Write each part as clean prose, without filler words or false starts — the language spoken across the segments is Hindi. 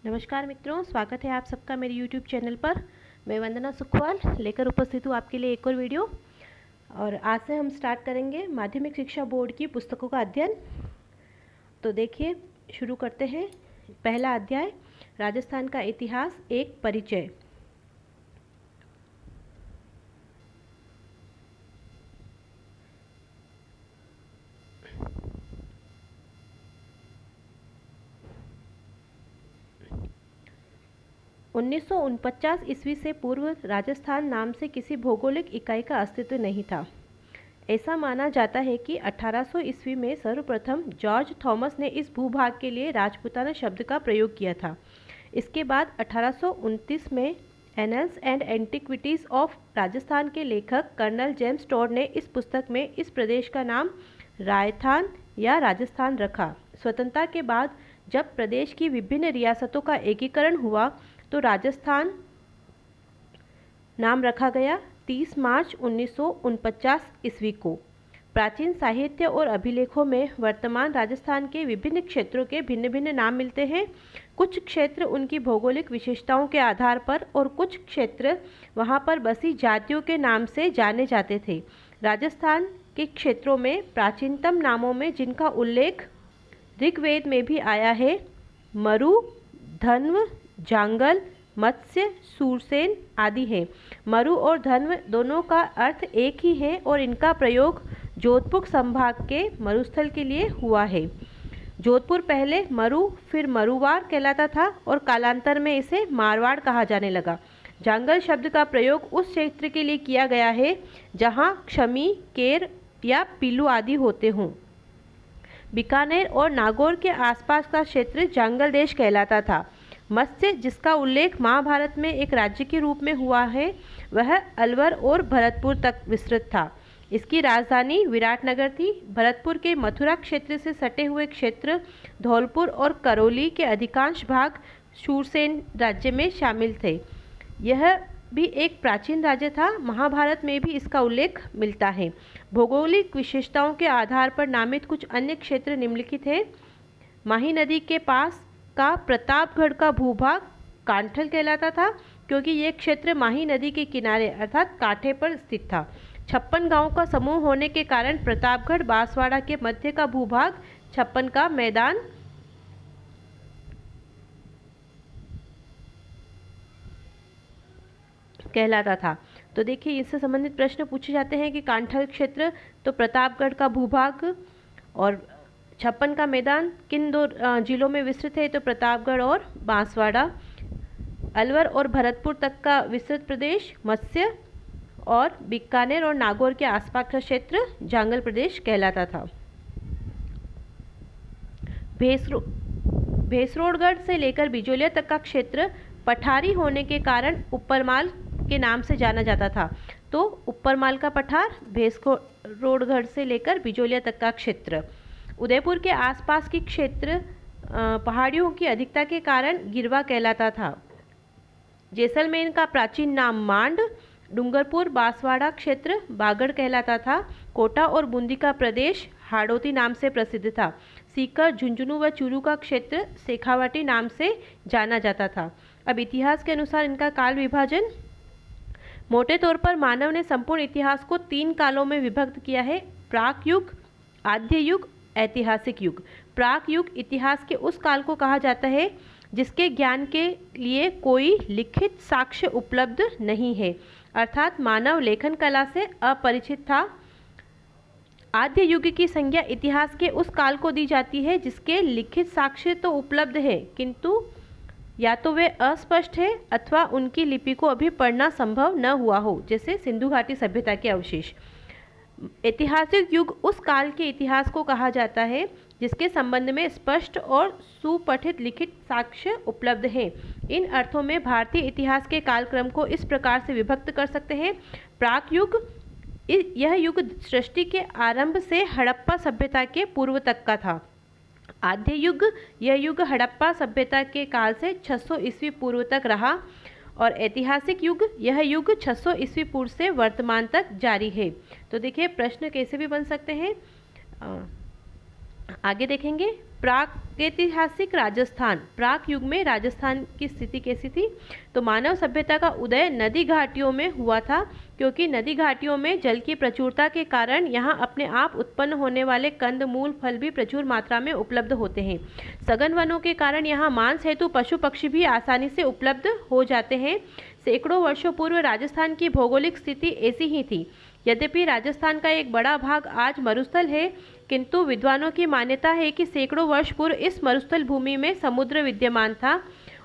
नमस्कार मित्रों, स्वागत है आप सबका मेरे YouTube चैनल पर। मैं वंदना सुखवाल लेकर उपस्थित हूँ आपके लिए एक और वीडियो। और आज से हम स्टार्ट करेंगे माध्यमिक शिक्षा बोर्ड की पुस्तकों का अध्ययन। तो देखिए, शुरू करते हैं। पहला अध्याय, राजस्थान का इतिहास, एक परिचय। उन्नीस ईस्वी से पूर्व राजस्थान नाम से किसी भौगोलिक इकाई का अस्तित्व नहीं था। ऐसा माना जाता है कि 1800 ईस्वी में सर्वप्रथम जॉर्ज थॉमस ने इस भूभाग के लिए राजपूताना शब्द का प्रयोग किया था। इसके बाद 1829 में annuls and antiquities of Rajasthan के लेखक कर्नल जेम्स टॉड ने इस पुस्तक में इस प्रदेश का नाम रायथान या राजस्थान रखा। स्वतंत्रता के बाद जब प्रदेश की विभिन्न रियासतों का एकीकरण हुआ तो राजस्थान नाम रखा गया 30 मार्च 1949 ईस्वी को। प्राचीन साहित्य और अभिलेखों में वर्तमान राजस्थान के विभिन्न क्षेत्रों के भिन्न भिन्न नाम मिलते हैं। कुछ क्षेत्र उनकी भौगोलिक विशेषताओं के आधार पर और कुछ क्षेत्र वहां पर बसी जातियों के नाम से जाने जाते थे। राजस्थान के क्षेत्रों में प्राचीनतम नामों में जिनका उल्लेख ऋग्वेद में भी आया है, मरु, धन्व, जांगल, मत्स्य, सूरसेन आदि हैं। मरु और धन्व दोनों का अर्थ एक ही है और इनका प्रयोग जोधपुर संभाग के मरुस्थल के लिए हुआ है। जोधपुर पहले मरु फिर मरुवाड़ कहलाता था और कालांतर में इसे मारवाड़ कहा जाने लगा। जांगल शब्द का प्रयोग उस क्षेत्र के लिए किया गया है जहां क्षमी, केर या पीलू आदि होते हों। बीकानेर और नागौर के आसपास का क्षेत्र जांगल देश कहलाता था। मत्स्य, जिसका उल्लेख महाभारत में एक राज्य के रूप में हुआ है, वह अलवर और भरतपुर तक विस्तृत था। इसकी राजधानी विराटनगर थी। भरतपुर के मथुरा क्षेत्र से सटे हुए क्षेत्र धौलपुर और करौली के अधिकांश भाग शूरसेन राज्य में शामिल थे। यह भी एक प्राचीन राज्य था। महाभारत में भी इसका उल्लेख मिलता है। भौगोलिक विशेषताओं के आधार पर नामित कुछ अन्य क्षेत्र निम्नलिखित हैं। माही नदी के पास का प्रतापगढ़ का भूभाग कांठल कहलाता था, क्योंकि यह क्षेत्र माही नदी के किनारे अर्थात कांठे पर स्थित था। 56 गांवों का समूह होने के कारण प्रतापगढ़ बांसवाड़ा के मध्य का भूभाग 56 का मैदान कहलाता था। तो देखिए, इससे संबंधित प्रश्न पूछे जाते हैं कि कांठल क्षेत्र तो प्रतापगढ़ का भूभाग और 56 का मैदान किन दो जिलों में विस्तृत है, तो प्रतापगढ़ और बांसवाड़ा। अलवर और भरतपुर तक का विस्तृत प्रदेश मत्स्य और बीकानेर और नागौर के आसपास का क्षेत्र जांगल प्रदेश कहलाता था। भेसरोडगढ़ से लेकर बिजोलिया तक का क्षेत्र पठारी होने के कारण ऊपरमाल के नाम से जाना जाता था। तो ऊपरमाल का पठार, भेसरोडगढ़ से लेकर बिजोलिया तक का क्षेत्र। उदयपुर के आसपास की क्षेत्र पहाड़ियों की अधिकता के कारण गिरवा कहलाता था। जैसलमेर का प्राचीन नाम मांड, डूंगरपुर बांसवाड़ा क्षेत्र बागड़ कहलाता था। कोटा और बूंदी का प्रदेश हाड़ौती नाम से प्रसिद्ध था। सीकर, झुंझुनू व चूरू का क्षेत्र शेखावाटी नाम से जाना जाता था। अब इतिहास के अनुसार इनका काल विभाजन। मोटे तौर पर मानव ने संपूर्ण इतिहास को 3 कालों में विभक्त किया है: प्राक युग, आद्य युग, ऐतिहासिक युग। प्राक युग इतिहास के उस काल को कहा जाता है जिसके ज्ञान के लिए कोई लिखित साक्ष्य उपलब्ध नहीं है, अर्थात मानव लेखन कला से अपरिचित था। आद्य युग की संज्ञा इतिहास के उस काल को दी जाती है जिसके लिखित साक्ष्य तो उपलब्ध है, किंतु या तो वे अस्पष्ट है अथवा उनकी लिपि को अभी पढ़ना संभव न हुआ हो, जैसे सिंधु घाटी सभ्यता के अवशेष। ऐतिहासिक युग उस काल के इतिहास को कहा जाता है जिसके संबंध में स्पष्ट और सुपठित लिखित साक्ष्य उपलब्ध हैं। इन अर्थों में भारतीय इतिहास के कालक्रम को इस प्रकार से विभक्त कर सकते हैं। प्राक युग, यह युग सृष्टि के आरंभ से हड़प्पा सभ्यता के पूर्व तक का था। आद्य युग, यह युग हड़प्पा सभ्यता के काल से 600 ईस्वी पूर्व तक रहा। और ऐतिहासिक युग, यह युग 600 ईस्वी पूर्व से वर्तमान तक जारी है। तो देखिए, प्रश्न कैसे भी बन सकते हैं, आगे देखेंगे। प्रागैतिहासिक राजस्थान, प्राक युग में राजस्थान की स्थिति कैसी थी? तो मानव सभ्यता का उदय नदी घाटियों में हुआ था, क्योंकि नदी घाटियों में जल की प्रचुरता के कारण यहाँ अपने आप उत्पन्न होने वाले कंद मूल फल भी प्रचुर मात्रा में उपलब्ध होते हैं। सघन वनों के कारण यहाँ मांस हेतु पशु पक्षी भी आसानी से उपलब्ध हो जाते हैं। सैकड़ों वर्षों पूर्व राजस्थान की भौगोलिक स्थिति ऐसी ही थी। यद्यपि राजस्थान का एक बड़ा भाग आज मरुस्थल है, किंतु विद्वानों की मान्यता है कि सैकड़ों वर्ष पूर्व इस मरुस्थल भूमि में समुद्र विद्यमान था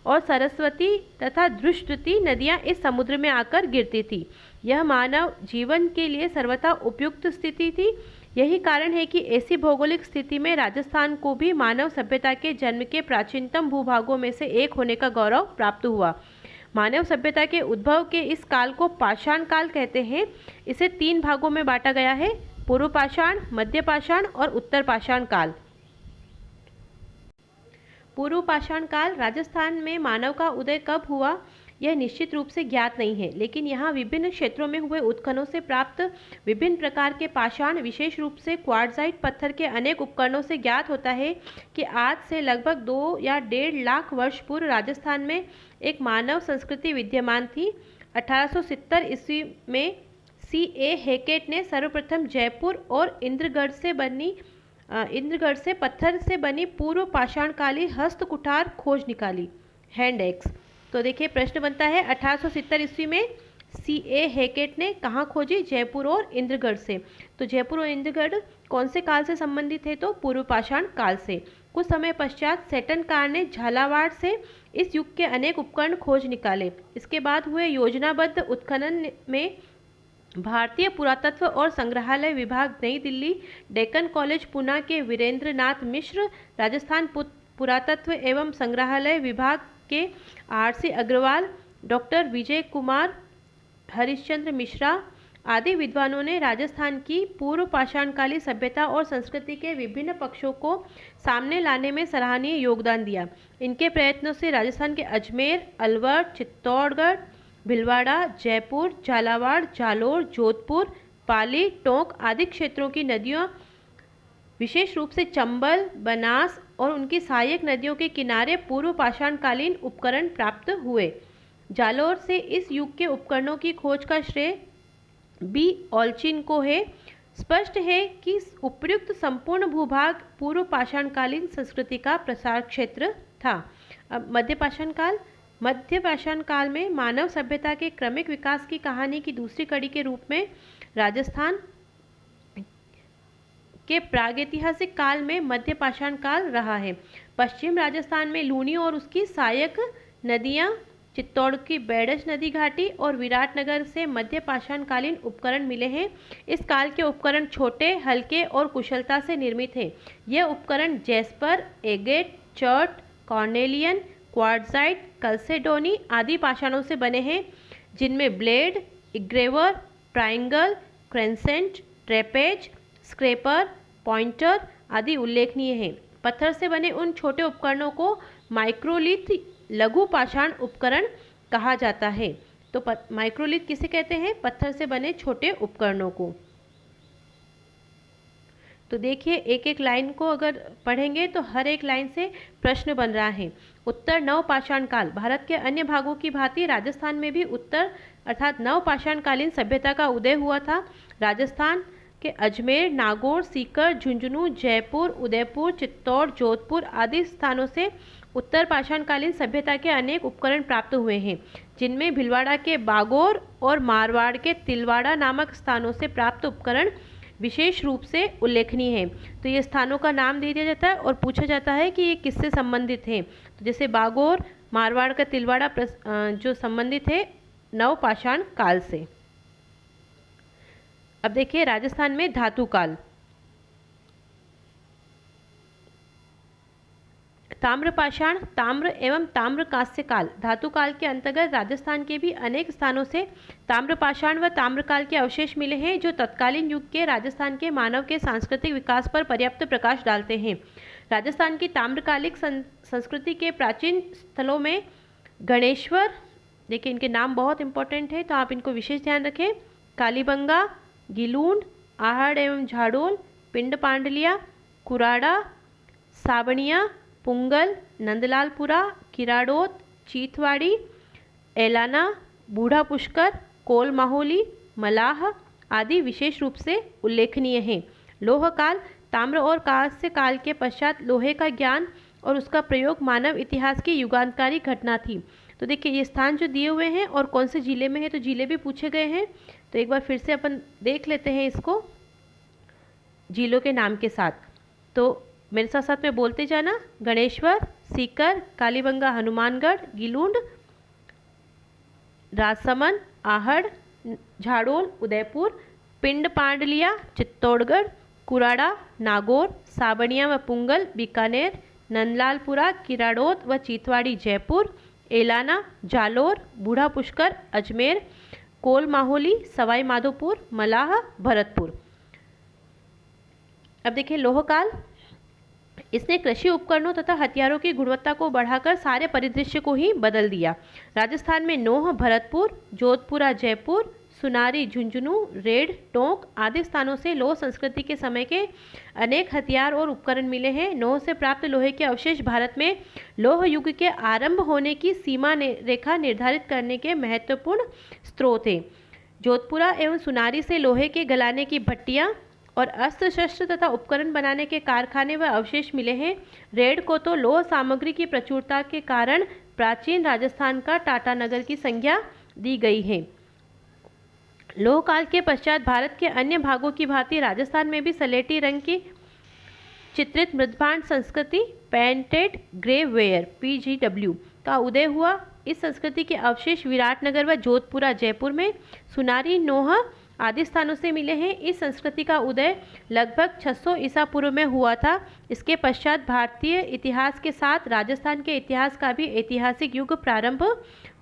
और सरस्वती तथा धृष्टवती नदियां इस समुद्र में आकर गिरती थी। यह मानव जीवन के लिए सर्वथा उपयुक्त स्थिति थी। यही कारण है कि ऐसी भौगोलिक स्थिति में राजस्थान को भी मानव सभ्यता के जन्म के प्राचीनतम भूभागों में से एक होने का गौरव प्राप्त हुआ। मानव सभ्यता के उद्भव के इस काल को पाषाण काल कहते हैं। इसे 3 भागों में बांटा गया है: पूर्व पाषाण, मध्य पाषाण और उत्तर पाषाण काल। पूर्व पाषाण काल, राजस्थान में मानव का उदय कब हुआ यह निश्चित रूप से ज्ञात नहीं है, लेकिन यहाँ विभिन्न क्षेत्रों में हुए उत्खननों से प्राप्त विभिन्न प्रकार के पाषाण, विशेष रूप से क्वार्ट्जाइट पत्थर के अनेक उपकरणों से ज्ञात होता है कि आज से लगभग 2 या 1.5 लाख वर्ष पूर्व राजस्थान में एक मानव संस्कृति विद्यमान थी। 1870 ईस्वी में C.A. हैकेट ने सर्वप्रथम जयपुर और इंद्रगढ़ से पत्थर से बनी पूर्व पाषाणकालीन हस्त कुठार खोज निकाली, हैंड एक्स। तो देखिए प्रश्न बनता है 1870 ईस्वी में C.A. हैकेट ने कहाँ खोजी? जयपुर और इंद्रगढ़ से। तो जयपुर और इंद्रगढ़ कौन से काल से संबंधित है? तो पूर्व पाषाण काल से। कुछ समय पश्चात सेटन कार ने झालावाड़ से इस युग के अनेक उपकरण खोज निकाले। इसके बाद हुए योजनाबद्ध उत्खनन में भारतीय पुरातत्व और संग्रहालय विभाग नई दिल्ली, डेक्कन कॉलेज पुणे के वीरेंद्र नाथ मिश्र, राजस्थान पुरातत्व एवं संग्रहालय विभाग के R.C. अग्रवाल, डॉक्टर विजय कुमार, हरिश्चंद्र मिश्रा आदि विद्वानों ने राजस्थान की पूर्व पाषाणकालीन सभ्यता और संस्कृति के विभिन्न पक्षों को सामने लाने में सराहनीय योगदान दिया। इनके प्रयत्नों से राजस्थान के अजमेर, अलवर, चित्तौड़गढ़, भीलवाड़ा, जयपुर, झालावाड़, जालोर, जोधपुर, पाली, टोंक आदि क्षेत्रों की नदियों, विशेष रूप से चंबल, बनास और उनकी सहायक नदियों के किनारे पूर्व पाषाणकालीन उपकरण प्राप्त हुए। जालोर से इस युग के उपकरणों की खोज का श्रेय B. ऑल्चिन को है। स्पष्ट है कि उपर्युक्त संपूर्ण भूभाग पूर्व पाषाणकालीन संस्कृति का प्रसार क्षेत्र था। अब मध्य पाषाण काल। मध्य पाषाण काल में मानव सभ्यता के क्रमिक विकास की कहानी की दूसरी कड़ी के रूप में राजस्थान के प्रागैतिहासिक काल में मध्य पाषाण काल रहा है। पश्चिम राजस्थान में लूनी और उसकी सहायक नदियां, चित्तौड़ की बैडज नदी घाटी और विराटनगर से मध्य पाषाणकालीन उपकरण मिले हैं। इस काल के उपकरण छोटे, हल्के और कुशलता से निर्मित हैं। यह उपकरण jasper, agate, chert, carnelian, quartzite, chalcedony आदि पाषाणों से बने हैं, जिनमें blade, engraver, triangle, crescent, trapeze, scraper, pointer आदि उल्लेखनीय हैं। पत्थर से बने उन छोटे उपकरणों को माइक्रोलिथ, लघु पाषाण उपकरण कहा जाता है। तो माइक्रोलिथ किसे कहते हैं? पत्थर से बने छोटे उपकरणों को। तो देखिए एक एक लाइन को अगर पढ़ेंगे तो हर एक लाइन से प्रश्न बन रहा है। उत्तर नव पाषाण काल। भारत के अन्य भागों की भांति राजस्थान में भी उत्तर अर्थात नव पाषाणकालीन सभ्यता का उदय हुआ था। राजस्थान के अजमेर, नागौर, सीकर, झुंझुनू, जयपुर, उदयपुर, चित्तौड़, जोधपुर आदि स्थानों से उत्तर पाषाणकालीन सभ्यता के अनेक उपकरण प्राप्त हुए हैं, जिनमें भीलवाड़ा के बागोर और मारवाड़ के तिलवाड़ा नामक स्थानों से प्राप्त उपकरण विशेष रूप से उल्लेखनीय है। तो ये स्थानों का नाम दे दिया जाता है और पूछा जाता है कि ये किससे संबंधित हैं। तो जैसे बागोर, मारवाड़ का तिलवाड़ा जो संबंधित है नव पाषाण काल से। अब देखिए राजस्थान में धातु काल। ताम्रपाषाण, ताम्र एवं ताम्र कांस्य काल। धातु काल के अंतर्गत राजस्थान के भी अनेक स्थानों से ताम्रपाषाण व ताम्रकाल के अवशेष मिले हैं, जो तत्कालीन युग के राजस्थान के मानव के सांस्कृतिक विकास पर पर्याप्त प्रकाश डालते हैं। राजस्थान की ताम्रकालिक संस्कृति के प्राचीन स्थलों में गणेश्वर, देखिए इनके नाम बहुत इंपॉर्टेंट है तो आप इनको विशेष ध्यान रखें। कालीबंगा, गिलूंड, आहड़ एवं झाड़ोल, पिंड पांडलिया, कुराड़ा, साबणिया, पुंगल, नंदलालपुरा, किराड़ोत, चीथवाड़ी, एलाना, बूढ़ा पुष्कर, कोल माहोली, मलाह आदि विशेष रूप से उल्लेखनीय हैं। लोह काल, ताम्र और कांस्य काल के पश्चात लोहे का ज्ञान और उसका प्रयोग मानव इतिहास की युगांतकारी घटना थी। तो देखिए ये स्थान जो दिए हुए हैं और कौन से जिले में है, तो जिले भी पूछे गए हैं। तो एक बार फिर से अपन देख लेते हैं इसको जिलों के नाम के साथ। तो मेरे साथ साथ में बोलते जाना, गणेश्वर, सीकर, कालीबंगा, हनुमानगढ़, गिलूंड, राजसमंद, आहड़, झाड़ोल, उदयपुर, पिंड पांडलिया, चित्तौड़गढ़, कुराड़ा, नागौर, साबनिया व पुंगल, बीकानेर, नंदलालपुरा, किराड़ोत व चीथवाड़ी, जयपुर, एलाना, जालोर, बूढ़ा पुष्कर, अजमेर, कोल माहोली, सवाई माधोपुर, मलाह, भरतपुर। अब देखिए लोह काल, इसने कृषि उपकरणों तथा हथियारों की गुणवत्ता को बढ़ाकर सारे परिदृश्य को ही बदल दिया। राजस्थान में नोह, भरतपुर, जोधपुरा, जयपुर, सुनारी, झुंझुनू, रेड, टोंक आदि स्थानों से लोह संस्कृति के समय के अनेक हथियार और उपकरण मिले हैं। नोह से प्राप्त लोहे के अवशेष भारत में लोह युग के आरंभ होने की सीमा रेखा निर्धारित करने के महत्वपूर्ण स्रोत हैं। जोधपुरा एवं सुनारी से लोहे के गलाने की भट्टियाँ और अस्त्र शस्त्र तथा उपकरण बनाने के कारखाने व अवशेष मिले हैं। रेड को तो लोह सामग्री की प्रचुरता के कारण प्राचीन राजस्थान का टाटानगर की संज्ञा दी गई है। लोह काल के पश्चात भारत के अन्य भागों की भांति राजस्थान में भी सलेटी रंग की चित्रित मृदभांड संस्कृति पेंटेड ग्रेवेयर (PGW) का उदय हुआ। इस संस्कृति के अवशेष विराटनगर व जोधपुरा, जयपुर में, सुनारी, नोह आदि स्थानों से मिले हैं। इस संस्कृति का उदय लगभग 600 ईसा पूर्व में हुआ था। इसके पश्चात भारतीय इतिहास के साथ राजस्थान के इतिहास का भी ऐतिहासिक युग प्रारंभ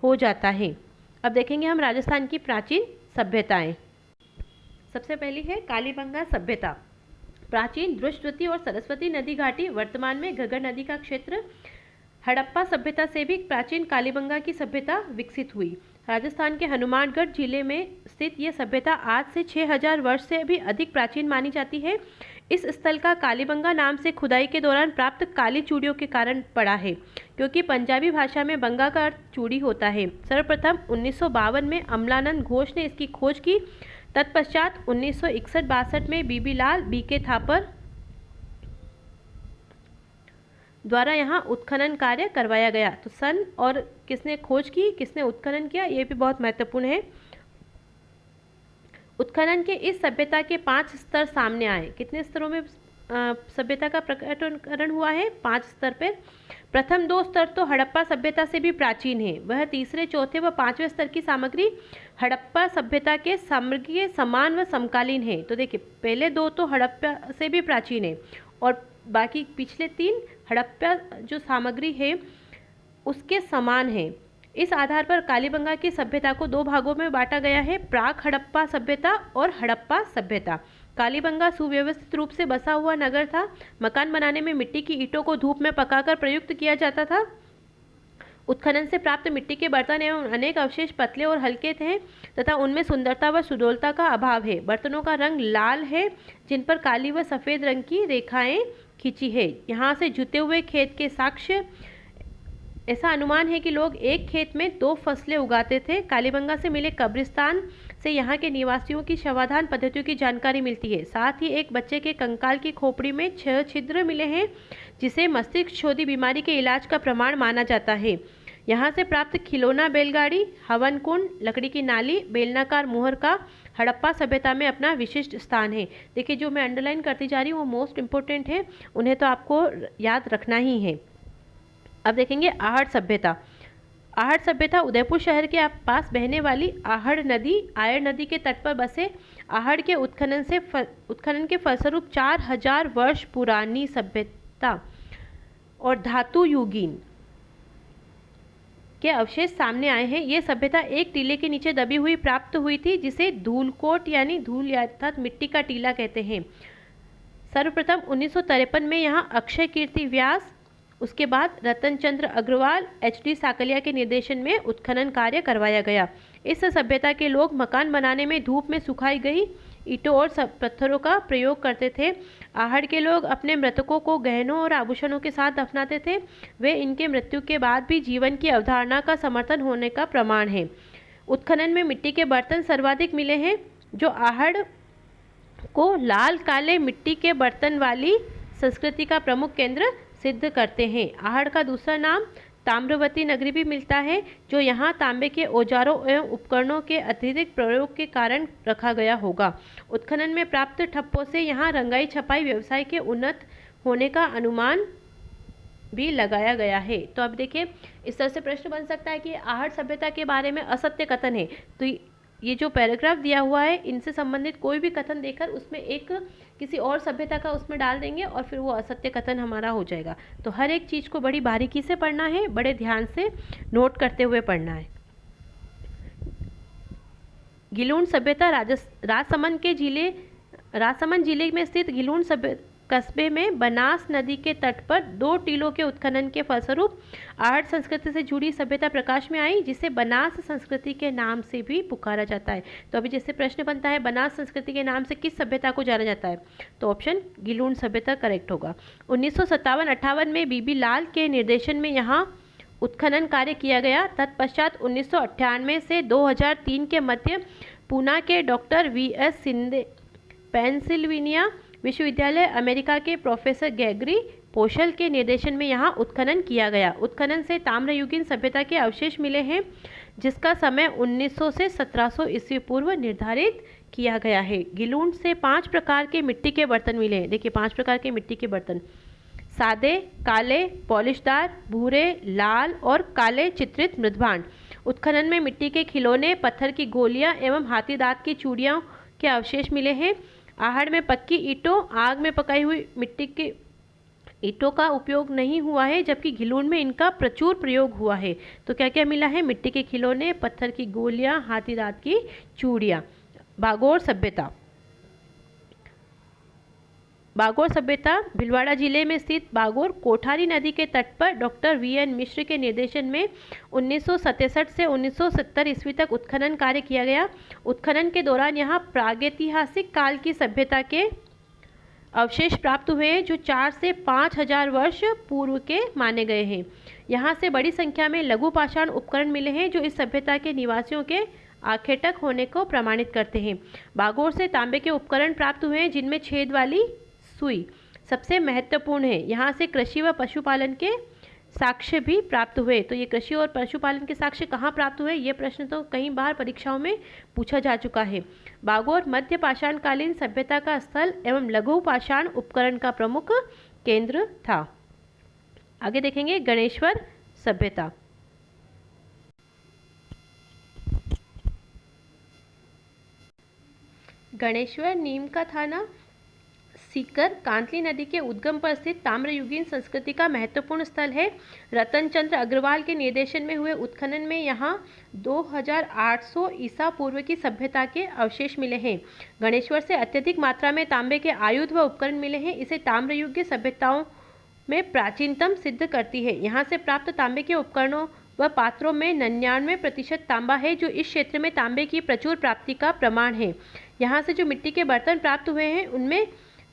हो जाता है। अब देखेंगे हम राजस्थान की प्राचीन सभ्यताएं। सबसे पहली है कालीबंगा सभ्यता। प्राचीन बृहस्पति और सरस्वती नदी घाटी, वर्तमान में घग्गर नदी का क्षेत्र, हड़प्पा सभ्यता से भी प्राचीन कालीबंगा की सभ्यता विकसित हुई। राजस्थान के हनुमानगढ़ जिले में स्थित यह सभ्यता आज से 6000 वर्ष से भी अधिक प्राचीन मानी जाती है। इस स्थल का कालीबंगा नाम से खुदाई के दौरान प्राप्त काली चूड़ियों के कारण पड़ा है, क्योंकि पंजाबी भाषा में बंगा का अर्थ चूड़ी होता है। सर्वप्रथम 1952 में अमलानंद घोष ने इसकी खोज की। तत्पश्चात 1961-62 में बीबी लाल बीके थापर द्वारा यहाँ उत्खनन कार्य करवाया गया। तो सन और किसने खोज की, किसने उत्खनन किया, ये भी बहुत महत्वपूर्ण है। उत्खनन के इस सभ्यता के 5 स्तर सामने आए। कितने स्तरों में सभ्यता का प्रकटीकरण हुआ है? 5 स्तर पर। प्रथम 2 स्तर तो हड़प्पा सभ्यता से भी प्राचीन है। वह तीसरे, चौथे व 5वें स्तर की सामग्री हड़प्पा सभ्यता के सामग्री समान व समकालीन है। तो देखिए पहले 2 तो हड़प्पा से भी प्राचीन है और बाकी पिछले 3 हड़प्पा जो सामग्री है उसके समान है। इस आधार पर कालीबंगा की सभ्यता को 2 भागों में बांटा गया है, प्राक हड़प्पा सभ्यता और हड़प्पा सभ्यता। कालीबंगा सुव्यवस्थित रूप से बसा हुआ नगर था। मकान बनाने में मिट्टी की ईंटों को धूप में पकाकर प्रयुक्त किया जाता था। उत्खनन से प्राप्त मिट्टी के बर्तन एवं अनेक अवशेष पतले और हल्के थे तथा उनमें सुंदरता व सुडौलता का अभाव है। बर्तनों का रंग लाल है, जिन पर काली व सफ़ेद रंग की रेखाएं खींची है। यहाँ से जुते हुए खेत के साक्ष्य, ऐसा अनुमान है कि लोग एक खेत में 2 फसलें उगाते थे। कालीबंगा से मिले कब्रिस्तान से यहाँ के निवासियों की शवाधान पद्धतियों की जानकारी मिलती है। साथ ही एक बच्चे के कंकाल की खोपड़ी में 6 छिद्र मिले हैं, जिसे मस्तिष्क क्षोधी बीमारी के इलाज का प्रमाण माना जाता है। यहाँ से प्राप्त खिलौना बैलगाड़ी, हवन कुंड, लकड़ी की नाली, बेलनाकार मुहर का हड़प्पा सभ्यता में अपना विशिष्ट स्थान है। देखिए जो मैं अंडरलाइन करती जा रही हूँ वो मोस्ट इम्पोर्टेंट है, उन्हें तो आपको याद रखना ही है। अब देखेंगे आहड़ सभ्यता। आहड़ सभ्यता उदयपुर शहर के पास बहने वाली आहड़ नदी, आयर नदी के तट पर बसे आहड़ के उत्खनन के फलस्वरूप 4000 वर्ष पुरानी सभ्यता और धातु युगीन के अवशेष सामने आए हैं। ये सभ्यता एक टीले के नीचे दबी हुई प्राप्त हुई थी, जिसे धूलकोट यानी धूल अर्थात मिट्टी का टीला कहते हैं। सर्वप्रथम 1953 में यहाँ अक्षय कीर्ति व्यास, उसके बाद रतन चंद्र अग्रवाल, HD साकलिया के निर्देशन में उत्खनन कार्य करवाया गया। इस सभ्यता के लोग मकान बनाने में धूप में सुखाई गई ईंटों और पत्थरों का प्रयोग करते थे। आहड़ के लोग अपने मृतकों को गहनों और आभूषणों के साथ दफनाते थे। वे इनके मृत्यु के बाद भी जीवन की अवधारणा का समर्थन होने का प्रमाण है। उत्खनन में मिट्टी के बर्तन सर्वाधिक मिले हैं, जो आहड़ को लाल काले मिट्टी के बर्तन वाली संस्कृति का प्रमुख केंद्र सिद्ध करते हैं। आहड़ का दूसरा नाम ताम्रवती नगरी भी मिलता है, जो यहाँ तांबे के औजारों एवं उपकरणों के अत्यधिक प्रयोग के कारण रखा गया होगा। उत्खनन में प्राप्त ठप्पों से यहाँ रंगाई छपाई व्यवसाय के उन्नत होने का अनुमान भी लगाया गया है। तो अब देखिए, इस तरह से प्रश्न बन सकता है कि आहड़ सभ्यता के बारे में असत्य कथन है, तो ये जो पैराग्राफ दिया हुआ है इनसे संबंधित कोई भी कथन देकर उसमें एक किसी और सभ्यता का उसमें डाल देंगे और फिर वो असत्य कथन हमारा हो जाएगा। तो हर एक चीज़ को बड़ी बारीकी से पढ़ना है, बड़े ध्यान से नोट करते हुए पढ़ना है। गिलूण सभ्यता राजसमंद जिले में स्थित गिलूण कस्बे में बनास नदी के तट पर 2 टीलों के उत्खनन के फलस्वरूप आहड़ संस्कृति से जुड़ी सभ्यता प्रकाश में आई, जिसे बनास संस्कृति के नाम से भी पुकारा जाता है। तो अभी जैसे प्रश्न बनता है, बनास संस्कृति के नाम से किस सभ्यता को जाना जाता है, तो ऑप्शन गिलूण सभ्यता करेक्ट होगा। 1957-58 में बीबी लाल के निर्देशन में यहाँ उत्खनन कार्य किया गया। तत्पश्चात 1998 से 2003 के मध्य पूना के डॉक्टर VS सिंधे, पेंसिल्वेनिया विश्वविद्यालय, अमेरिका के प्रोफेसर गैगरी पोशल के निर्देशन में यहाँ उत्खनन किया गया। उत्खनन से ताम्रयुगीन सभ्यता के अवशेष मिले हैं, जिसका समय 1900 से 1700 ईस्वी पूर्व निर्धारित किया गया है। गिलूण से 5 प्रकार के मिट्टी के बर्तन मिले हैं। देखिए 5 प्रकार के मिट्टी के बर्तन: सादे, काले, पॉलिशदार, भूरे, लाल और काले चित्रित मृदभांड। उत्खनन में मिट्टी के खिलौने, पत्थर की गोलियां एवं हाथी दांत की चूड़ियों के अवशेष मिले हैं। आहड़ में पक्की ईंटों, आग में पकाई हुई मिट्टी के ईंटों का उपयोग नहीं हुआ है, जबकि गिलूण में इनका प्रचुर प्रयोग हुआ है। तो क्या क्या मिला है? मिट्टी के खिलौने, पत्थर की गोलियां, हाथी दांत की चूड़ियाँ। बागोर सभ्यता भीलवाड़ा जिले में स्थित बागोर कोठारी नदी के तट पर डॉक्टर VN मिश्र के निर्देशन में 1967 से 1970 ईस्वी तक उत्खनन कार्य किया गया। उत्खनन के दौरान यहाँ प्रागैतिहासिक काल की सभ्यता के अवशेष प्राप्त हुए हैं, जो 4 से 5,000 वर्ष पूर्व के माने गए हैं। यहाँ से बड़ी संख्या में लघु पाषाण उपकरण मिले हैं, जो इस सभ्यता के निवासियों के आखेटक होने को प्रमाणित करते हैं। बागोर से तांबे के उपकरण प्राप्त हुए हैं, जिनमें छेद वाली सुई सबसे महत्वपूर्ण है। यहाँ से कृषि व पशुपालन के साक्ष्य भी प्राप्त हुए। तो ये कृषि और पशुपालन के साक्ष्य कहाँ प्राप्त हुए, ये प्रश्न तो कई बार परीक्षाओं में पूछा जा चुका है। बागोर मध्य पाषाणकालीन सभ्यता का स्थल एवं लघु पाषाण उपकरण का प्रमुख केंद्र था। आगे देखेंगे गणेश्वर सभ्यता। गणेश्वर नीम का थाना सीकर कांतली नदी के उद्गम पर स्थित ताम्रयुगीन संस्कृति का महत्वपूर्ण स्थल है। रतन चंद्र अग्रवाल के निर्देशन में हुए उत्खनन में यहाँ 2800 ईसा पूर्व की सभ्यता के अवशेष मिले हैं। गणेश्वर से अत्यधिक मात्रा में तांबे के आयुध व उपकरण मिले हैं। इसे ताम्रयुगीय सभ्यताओं में प्राचीनतम सिद्ध करती है। यहाँ से प्राप्त तांबे के उपकरणों व पात्रों में 99% तांबा है, जो इस क्षेत्र में तांबे की प्रचुर प्राप्ति का प्रमाण है। यहाँ से जो मिट्टी के बर्तन प्राप्त हुए हैं, उनमें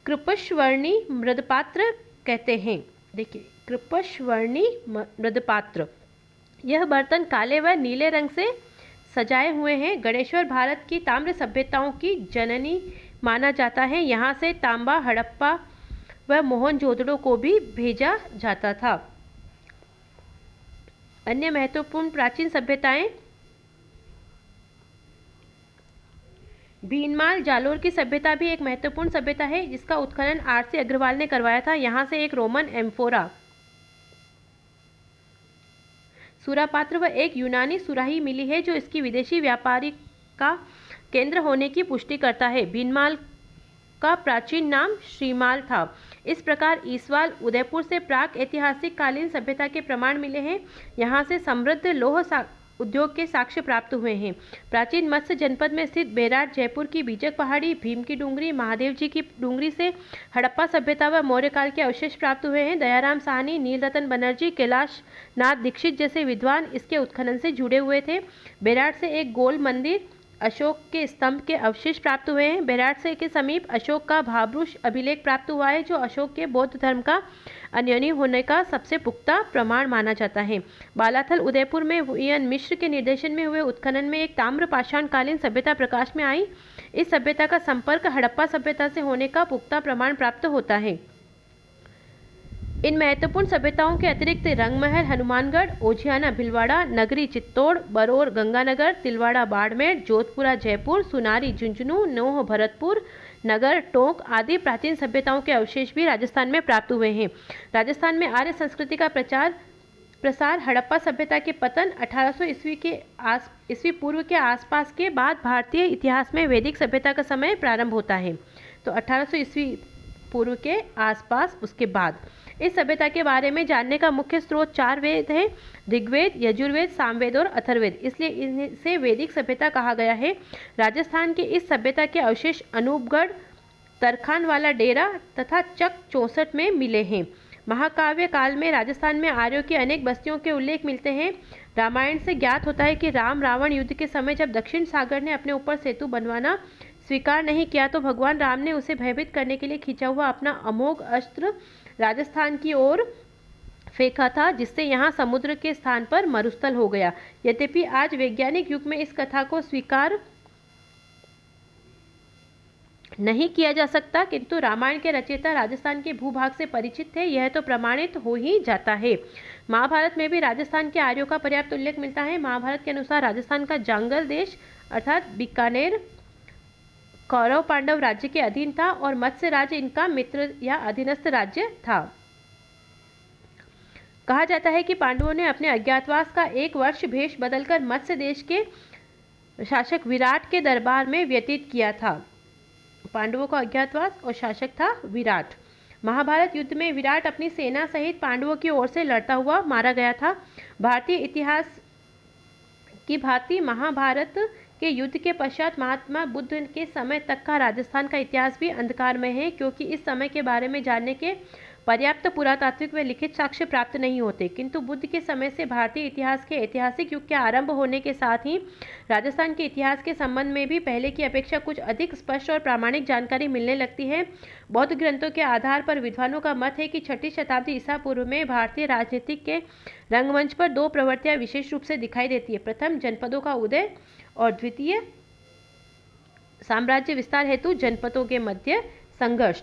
कृपशवर्णी मृदपात्र कहते हैं। देखिए कृपशवर्णी मृदपात्र, यह बर्तन काले व नीले रंग से सजाए हुए हैं। गणेश्वर भारत की ताम्र सभ्यताओं की जननी माना जाता है। यहाँ से तांबा हड़प्पा व मोहनजोदड़ो को भी भेजा जाता था। अन्य महत्वपूर्ण प्राचीन सभ्यताएं: भीनमाल जालोर की सभ्यता भी एक महत्वपूर्ण सभ्यता है, जिसका उत्खनन RC अग्रवाल ने करवाया था। यहाँ से एक रोमन एम्फोरा, सुरापात्र व एक यूनानी सुराही मिली है, जो इसकी विदेशी व्यापारी का केंद्र होने की पुष्टि करता है। भीनमाल का प्राचीन नाम श्रीमाल था। इस प्रकार ईसवाल उदयपुर से प्राक ऐतिहासिक कालीन सभ्यता के प्रमाण मिले हैं। यहाँ से समृद्ध लौह उद्योग के साक्ष्य प्राप्त हुए हैं। प्राचीन मत्स्य जनपद में स्थित बेराट, जयपुर की बीजक पहाड़ी, भीम की डूंगरी, महादेव जी की डूंगरी से हड़प्पा सभ्यता व मौर्य काल के अवशेष प्राप्त हुए हैं। दयाराम साहनी, नीलरतन बनर्जी, कैलाश नाथ दीक्षित जैसे विद्वान इसके उत्खनन से जुड़े हुए थे। बेराट से एक गोल मंदिर, अशोक के स्तंभ के अवशेष प्राप्त हुए हैं। बेराट से के समीप अशोक का भाब्रुश अभिलेख प्राप्त हुआ है, जो अशोक के बौद्ध धर्म का अनुयायी होने का सबसे पुख्ता प्रमाण माना जाता है। बालाथल उदयपुर में वीएन मिश्र के निर्देशन में हुए उत्खनन में एक ताम्र पाषाण कालीन सभ्यता प्रकाश में आई। इस सभ्यता का संपर्क हड़प्पा सभ्यता से होने का पुख्ता प्रमाण प्राप्त होता है। इन महत्वपूर्ण सभ्यताओं के अतिरिक्त रंगमहल हनुमानगढ़, ओझियाना भीलवाड़ा, नगरी चित्तौड़, बरौर गंगानगर, तिलवाड़ा बाड़मेर, जोधपुरा जयपुर, सुनारी झुंझुनू, नोह भरतपुर नगर, टोंक आदि प्राचीन सभ्यताओं के अवशेष भी राजस्थान में प्राप्त हुए हैं। राजस्थान में आर्य संस्कृति का प्रसार हड़प्पा सभ्यता के पतन 1800 ईस्वी पूर्व के आसपास के बाद भारतीय इतिहास में वैदिक सभ्यता का समय प्रारंभ होता है। तो 1800 ईस्वी पूर्व के आसपास, उसके बाद इस सभ्यता के बारे में जानने का मुख्य स्रोत 4 वेद है, ऋग्वेद, यजुर्वेद, सामवेद और अथर्ववेद, इसलिए इसे वैदिक सभ्यता कहा गया है। राजस्थान की इस सभ्यता के अवशेष अनूपगढ़, तरखान वाला डेरा तथा चक 64 में मिले हैं। महाकाव्य काल में राजस्थान में आर्यों की अनेक बस्तियों के उल्लेख मिलते हैं। रामायण से ज्ञात होता है कि राम रावण युद्ध के समय जब दक्षिण सागर ने अपने ऊपर सेतु बनवाना स्वीकार नहीं किया, तो भगवान राम ने उसे भयभीत करने के लिए खींचा हुआ अपना अमोघ अस्त्र राजस्थान की ओर फेंका था, जिससे यहाँ समुद्र के स्थान पर मरुस्थल हो गया। यद्यपि आज वैज्ञानिक युग में इस कथा को स्वीकार नहीं किया जा सकता, किंतु रामायण के रचयिता राजस्थान के भूभाग से परिचित थे, यह तो प्रमाणित हो ही जाता है। महाभारत में भी राजस्थान के आर्यों का पर्याप्त उल्लेख मिलता है। महाभारत के अनुसार राजस्थान का जांगल देश अर्थात बीकानेर कौरव पांडव राज्य के अधीन था और मत्स्य राज्य इनका मित्र या अधीनस्थ राज्य था। कहा जाता है कि पांडवों ने अपने अज्ञातवास का 1 वर्ष भेष बदलकर मत्स्य देश के शासक विराट के दरबार में व्यतीत किया था। पांडवों का अज्ञातवास और शासक था विराट। महाभारत युद्ध में विराट अपनी सेना सहित पांडवों की ओर से लड़ता हुआ मारा गया था। भारतीय इतिहास की भांति महाभारत के युद्ध के पश्चात महात्मा बुद्ध के समय तक का राजस्थान का इतिहास भी अंधकार में है, क्योंकि इस समय के बारे में जानने के पर्याप्त पुरातात्विक व लिखित साक्ष्य प्राप्त नहीं होते। किंतु बुद्ध के समय से भारतीय इतिहास के ऐतिहासिक युग के आरंभ होने के साथ ही राजस्थान के इतिहास के संबंध में भी पहले की अपेक्षा कुछ अधिक स्पष्ट और प्रामाणिक जानकारी मिलने लगती है। बौद्ध ग्रंथों के आधार पर विद्वानों का मत है कि 6ठी शताब्दी ईसा पूर्व में भारतीय राजनीतिक के रंगमंच पर 2 प्रवृत्तियां विशेष रूप से दिखाई देती है। प्रथम, जनपदों का उदय और द्वितीय, साम्राज्य विस्तार हेतु जनपदों के मध्य संघर्ष।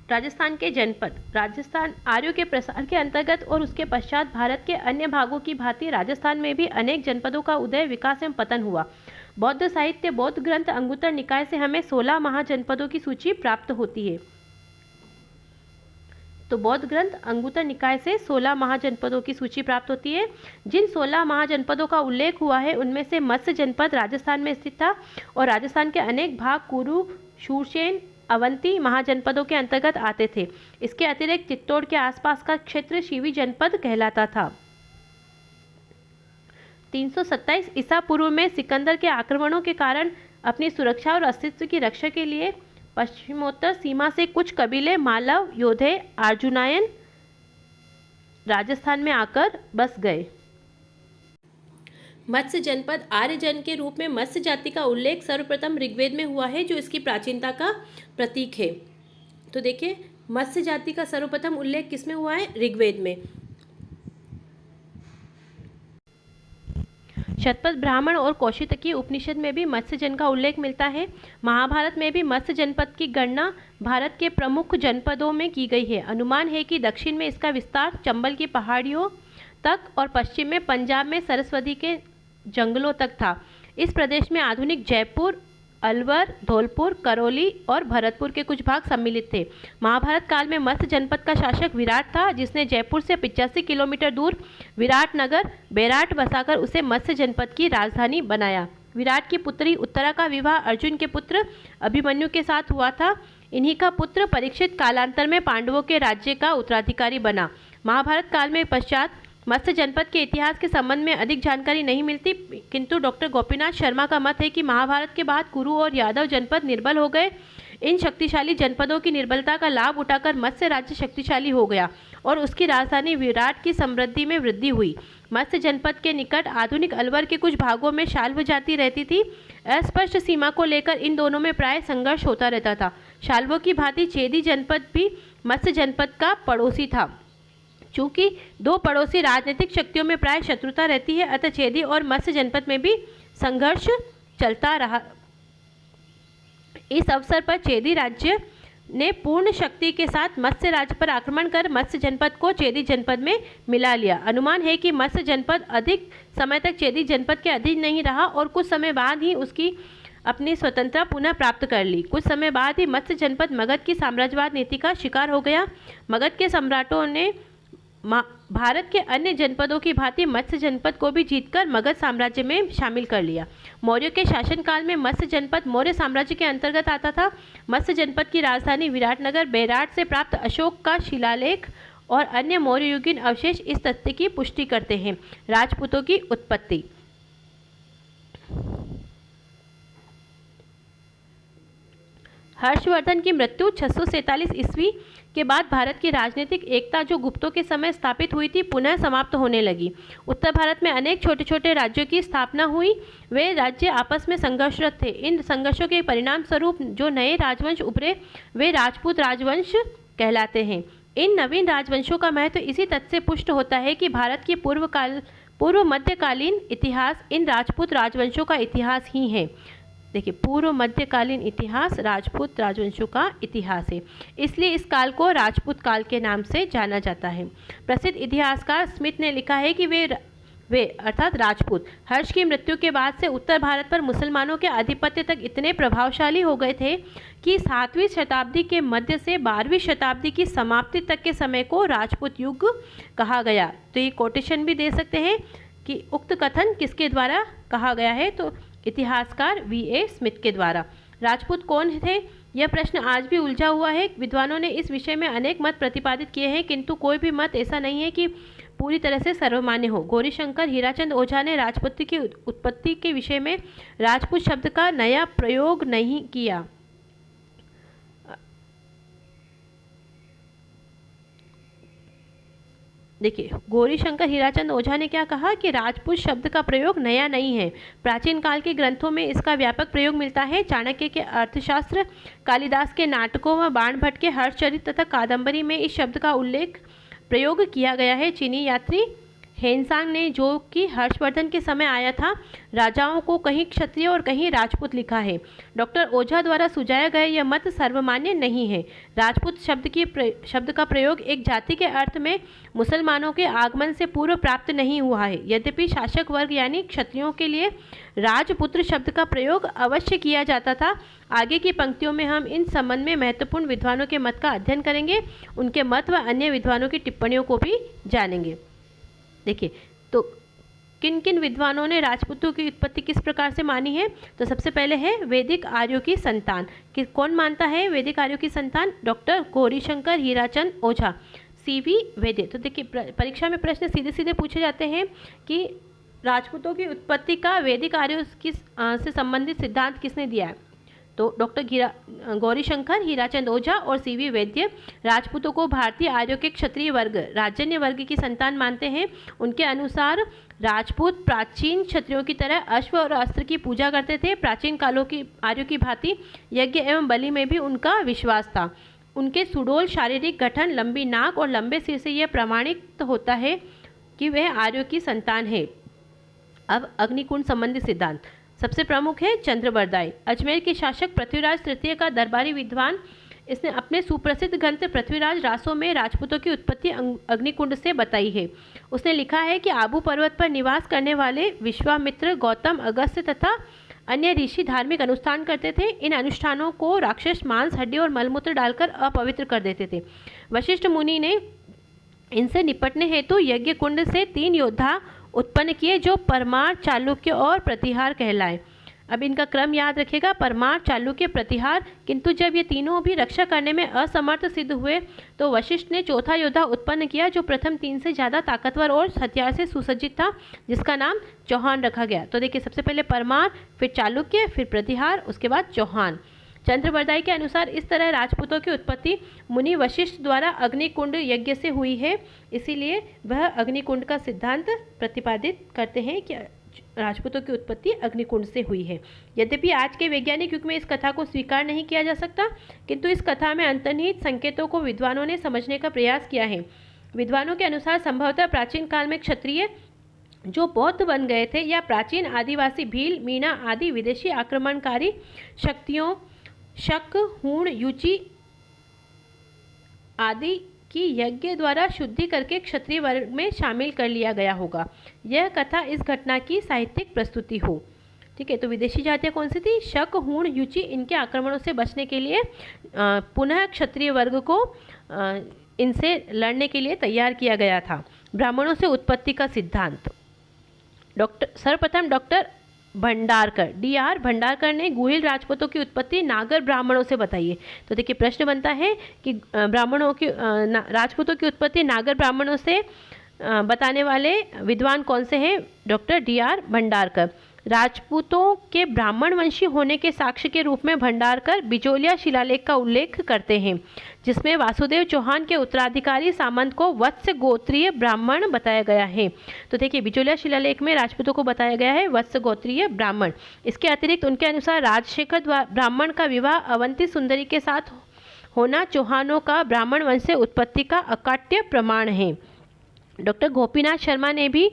राजस्थान के जनपद। राजस्थान आर्यों के प्रसार के अंतर्गत और उसके पश्चात भारत के अन्य भागों की भांति राजस्थान में भी अनेक जनपदों का उदय, विकास एवं पतन हुआ। बौद्ध साहित्य, बौद्ध ग्रंथ अंगुत्तर निकाय से हमें 16 महाजनपदों की सूची प्राप्त होती है। तो बौद्ध ग्रंथ अंगुत्तर निकाय से 16 महाजनपदों की सूची प्राप्त होती है। जिन 16 महाजनपदों का उल्लेख हुआ है उनमें से मत्स्य जनपद राजस्थान में स्थित था और राजस्थान के अनेक भाग कुरु, शूरसेन, अवंती महाजनपदों के अंतर्गत आते थे। इसके अतिरिक्त चित्तौड़ के आसपास का क्षेत्र शिवी जनपद कहलाता था। 327 ईसा पूर्व में सिकंदर के आक्रमणों के कारण अपनी सुरक्षा और अस्तित्व की रक्षा के लिए पश्चिमोत्तर सीमा से कुछ कबीले मालव, योधे, अर्जुनायन राजस्थान में आकर बस गए। मत्स्य जनपद आर्यजन के रूप में मत्स्य जाति का उल्लेख सर्वप्रथम ऋग्वेद में हुआ है, जो इसकी प्राचीनता का प्रतीक है। तो देखिए, मत्स्य जाति का सर्वप्रथम उल्लेख किसमें हुआ है? ऋग्वेद में। शतपथ ब्राह्मण और कौशितकी उपनिषद में भी मत्स्य जन का उल्लेख मिलता है। महाभारत में भी मत्स्य जनपद की गणना भारत के प्रमुख जनपदों में की गई है। अनुमान है कि दक्षिण में इसका विस्तार चंबल की पहाड़ियों तक और पश्चिम में पंजाब में सरस्वती के जंगलों तक था। इस प्रदेश में आधुनिक जयपुर, अलवर, धौलपुर, करौली और भरतपुर के कुछ भाग सम्मिलित थे। महाभारत काल में मत्स्य जनपद का शासक विराट था, जिसने जयपुर से 85 किलोमीटर दूर विराट नगर बेराट बसाकर उसे मत्स्य जनपद की राजधानी बनाया। विराट की पुत्री उत्तरा का विवाह अर्जुन के पुत्र अभिमन्यु के साथ हुआ था। इन्हीं का पुत्र परीक्षित कालांतर में पांडवों के राज्य का उत्तराधिकारी बना। महाभारत काल में पश्चात मत्स्य जनपद के इतिहास के संबंध में अधिक जानकारी नहीं मिलती, किंतु डॉक्टर गोपीनाथ शर्मा का मत है कि महाभारत के बाद कुरु और यादव जनपद निर्बल हो गए। इन शक्तिशाली जनपदों की निर्बलता का लाभ उठाकर मत्स्य राज्य शक्तिशाली हो गया और उसकी राजधानी विराट की समृद्धि में वृद्धि हुई। मत्स्य जनपद के निकट आधुनिक अलवर के कुछ भागों में शाल्व जाति रहती थी। अस्पष्ट सीमा को लेकर इन दोनों में प्राय संघर्ष होता रहता था। शाल्वों की भांति चेदी जनपद भी मत्स्य जनपद का पड़ोसी था। चूंकि दो पड़ोसी राजनीतिक शक्तियों में प्राय शत्रुता रहती है, अतः चेदी और मत्स्य जनपद में भी संघर्ष चलता रहा। इस अवसर पर चेदी राज्य ने पूर्ण शक्ति के साथ मत्स्य राज्य पर आक्रमण कर मत्स्य जनपद को चेदी जनपद में मिला लिया। अनुमान है कि मत्स्य जनपद अधिक समय तक चेदी जनपद के अधीन नहीं रहा और कुछ समय बाद ही उसकी अपनी स्वतंत्रता पुनः प्राप्त कर ली। कुछ समय बाद ही मत्स्य जनपद मगध की साम्राज्यवाद नीति का शिकार हो गया। मगध के सम्राटों ने भारत के अन्य जनपदों की भांति मत्स्य जनपद को भी जीतकर मगध साम्राज्य में शामिल कर लिया। मौर्य के शासनकाल में मत्स्य जनपद मौर्य साम्राज्य के अंतर्गत आता था। मत्स्य जनपद की राजधानी विराटनगर, बेराट से प्राप्त अशोक का शिलालेख और अन्य मौर्य युगीन अवशेष इस तथ्य की पुष्टि करते हैं। राजपूतों की उत्पत्ति। हर्षवर्धन की मृत्यु 647 ईस्वी के बाद भारत की राजनीतिक एकता जो गुप्तों के समय स्थापित हुई थी पुनः समाप्त होने लगी। उत्तर भारत में अनेक छोटे छोटे राज्यों की स्थापना हुई। वे राज्य आपस में संघर्षरत थे। इन संघर्षों के परिणाम स्वरूप जो नए राजवंश उभरे वे राजपूत राजवंश कहलाते हैं। इन नवीन राजवंशों का महत्व इसी तथ्य से पुष्ट होता है कि भारत की पूर्व मध्यकालीन इतिहास इन राजपूत राजवंशों का इतिहास ही है। देखिए, पूर्व मध्यकालीन इतिहास राजपूत राजवंशों का इतिहास है, इसलिए इस काल को राजपूत काल के नाम से जाना जाता है। प्रसिद्ध इतिहासकार स्मिथ ने लिखा है कि वे अर्थात राजपूत हर्ष की मृत्यु के बाद से उत्तर भारत पर मुसलमानों के आधिपत्य तक इतने प्रभावशाली हो गए थे कि 7वीं शताब्दी के मध्य से 12वीं शताब्दी की समाप्ति तक के समय को राजपूत युग कहा गया। तो ये कोटेशन भी दे सकते हैं कि उक्त कथन किसके द्वारा कहा गया है, तो इतिहासकार V.A. स्मिथ के द्वारा। राजपूत कौन थे, यह प्रश्न आज भी उलझा हुआ है। विद्वानों ने इस विषय में अनेक मत प्रतिपादित किए हैं, किंतु कोई भी मत ऐसा नहीं है कि पूरी तरह से सर्वमान्य हो। गौरीशंकर हीराचंद ओझा ने राजपूती की उत्पत्ति के विषय में राजपूत शब्द का नया प्रयोग नहीं किया। देखिए, गौरीशंकर हीराचंद ओझा ने क्या कहा कि राजपूत शब्द का प्रयोग नया नहीं है। प्राचीन काल के ग्रंथों में इसका व्यापक प्रयोग मिलता है। चाणक्य के अर्थशास्त्र, कालिदास के नाटकों व बाणभट्ट के हर्षचरित तथा कादंबरी में इस शब्द का प्रयोग किया गया है। चीनी यात्री हेनसांग ने, जो कि हर्षवर्धन के समय आया था, राजाओं को कहीं क्षत्रिय और कहीं राजपूत लिखा है। डॉक्टर ओझा द्वारा सुझाया गया यह मत सर्वमान्य नहीं है। राजपूत शब्द का प्रयोग एक जाति के अर्थ में मुसलमानों के आगमन से पूर्व प्राप्त नहीं हुआ है। यद्यपि शासक वर्ग यानी क्षत्रियों के लिए राजपुत्र शब्द का प्रयोग अवश्य किया जाता था। आगे की पंक्तियों में हम इन संबंध में महत्वपूर्ण विद्वानों के मत का अध्ययन करेंगे, उनके मत व अन्य विद्वानों की टिप्पणियों को भी जानेंगे। देखिए, तो किन किन विद्वानों ने राजपूतों की उत्पत्ति किस प्रकार से मानी है, तो सबसे पहले है वैदिक आर्यों की संतान। कि कौन मानता है वैदिक आर्यों की संतान? डॉक्टर गौरीशंकर हीराचंद ओझा, CV वैद्य। तो देखिए, परीक्षा में प्रश्न सीधे सीधे पूछे जाते हैं कि राजपूतों की उत्पत्ति का वैदिक आर्यों से संबंधित सिद्धांत किसने दिया है, तो डॉक्टर गौरीशंकर हीराचंद ओझा और CV वैद्य राजपूतों को भारतीय आर्यों के क्षत्रिय वर्ग राजन्य वर्ग की संतान मानते हैं। उनके अनुसार राजपूत प्राचीन क्षत्रियों की तरह अश्व और अस्त्र की पूजा करते थे। प्राचीन कालों की आर्यों की भांति यज्ञ एवं बलि में भी उनका विश्वास था। उनके सुडौल शारीरिक गठन, लंबी नाक और लंबे सिर से यह प्रमाणित होता है कि वह आर्यों की संतान है। अब अग्निकुंड संबंधी सिद्धांत सबसे प्रमुख है चंद्रबरदाई, अजमेर के शासक पृथ्वीराज तृतीय का दरबारी विद्वान। इसने अपने सुप्रसिद्ध ग्रंथ पृथ्वीराज रासों में राजपूतों की उत्पत्ति अग्निकुंड से बताई है। उसने लिखा है कि आबू पर्वत पर निवास करने वाले विश्वामित्र, गौतम, अगस्त्य तथा अन्य ऋषि धार्मिक अनुष्ठान करते थे। इन अनुष्ठानों को राक्षस मांस, हड्डी और मलमूत्र डालकर अपवित्र कर देते थे। वशिष्ठ मुनि ने इनसे निपटने हेतु यज्ञ कुंड से 3 योद्धा उत्पन्न किए जो परमार, चालुक्य और प्रतिहार कहलाए। अब इनका क्रम याद रखिएगा, परमार, चालुक्य, प्रतिहार। किंतु जब ये तीनों भी रक्षा करने में असमर्थ सिद्ध हुए तो वशिष्ठ ने चौथा योद्धा उत्पन्न किया जो प्रथम 3 से ज़्यादा ताकतवर और हथियार से सुसज्जित था, जिसका नाम चौहान रखा गया। तो देखिए, सबसे पहले परमार, फिर चालुक्य, फिर प्रतिहार, उसके बाद चौहान। चंद्रबरदाई के अनुसार इस तरह राजपूतों की उत्पत्ति मुनि वशिष्ठ द्वारा अग्निकुंड यज्ञ से हुई है, इसीलिए वह अग्निकुंड का सिद्धांत प्रतिपादित करते हैं कि राजपूतों की उत्पत्ति अग्निकुंड से हुई है। यद्यपि आज के वैज्ञानिक युग में इस कथा को स्वीकार नहीं किया जा सकता, किंतु इस कथा में अंतर्निहित संकेतों को विद्वानों ने समझने का प्रयास किया है। विद्वानों के अनुसार संभवतः प्राचीन काल में क्षत्रिय जो बौद्ध बन गए थे या प्राचीन आदिवासी भील, मीणा आदि विदेशी आक्रमणकारी शक्तियों शक, हूण, युचि आदि की यज्ञ द्वारा शुद्धि करके क्षत्रिय वर्ग में शामिल कर लिया गया होगा। यह कथा इस घटना की साहित्यिक प्रस्तुति हो। ठीक है, तो विदेशी जातियाँ कौन सी थी? शक, हूण, युचि। इनके आक्रमणों से बचने के लिए पुनः क्षत्रिय वर्ग को इनसे लड़ने के लिए तैयार किया गया था। ब्राह्मणों से उत्पत्ति का सिद्धांत। सर्वप्रथम डॉक्टर भंडारकर DR भंडारकर ने गुहिल राजपूतों की उत्पत्ति नागर ब्राह्मणों से बताई है। तो देखिए प्रश्न बनता है कि ब्राह्मणों की राजपूतों की उत्पत्ति नागर ब्राह्मणों से बताने वाले विद्वान कौन से हैं? Doctor DR Bhandarkar. राजपूतों के ब्राह्मण वंशी होने के साक्ष्य के रूप में भंडारकर बिजोलिया शिलालेख का उल्लेख करते हैं, जिसमें वासुदेव चौहान के उत्तराधिकारी सामंत को वत्स गोत्रीय ब्राह्मण बताया गया है। तो देखिए बिजोलिया शिलालेख में राजपूतों को बताया गया है वत्स गोत्रीय ब्राह्मण। इसके अतिरिक्त उनके अनुसार राजशेखर ब्राह्मण का विवाह अवंती सुंदरी के साथ होना चौहानों का ब्राह्मण वंश से उत्पत्ति का अकाट्य प्रमाण है। डॉक्टर गोपीनाथ शर्मा ने भी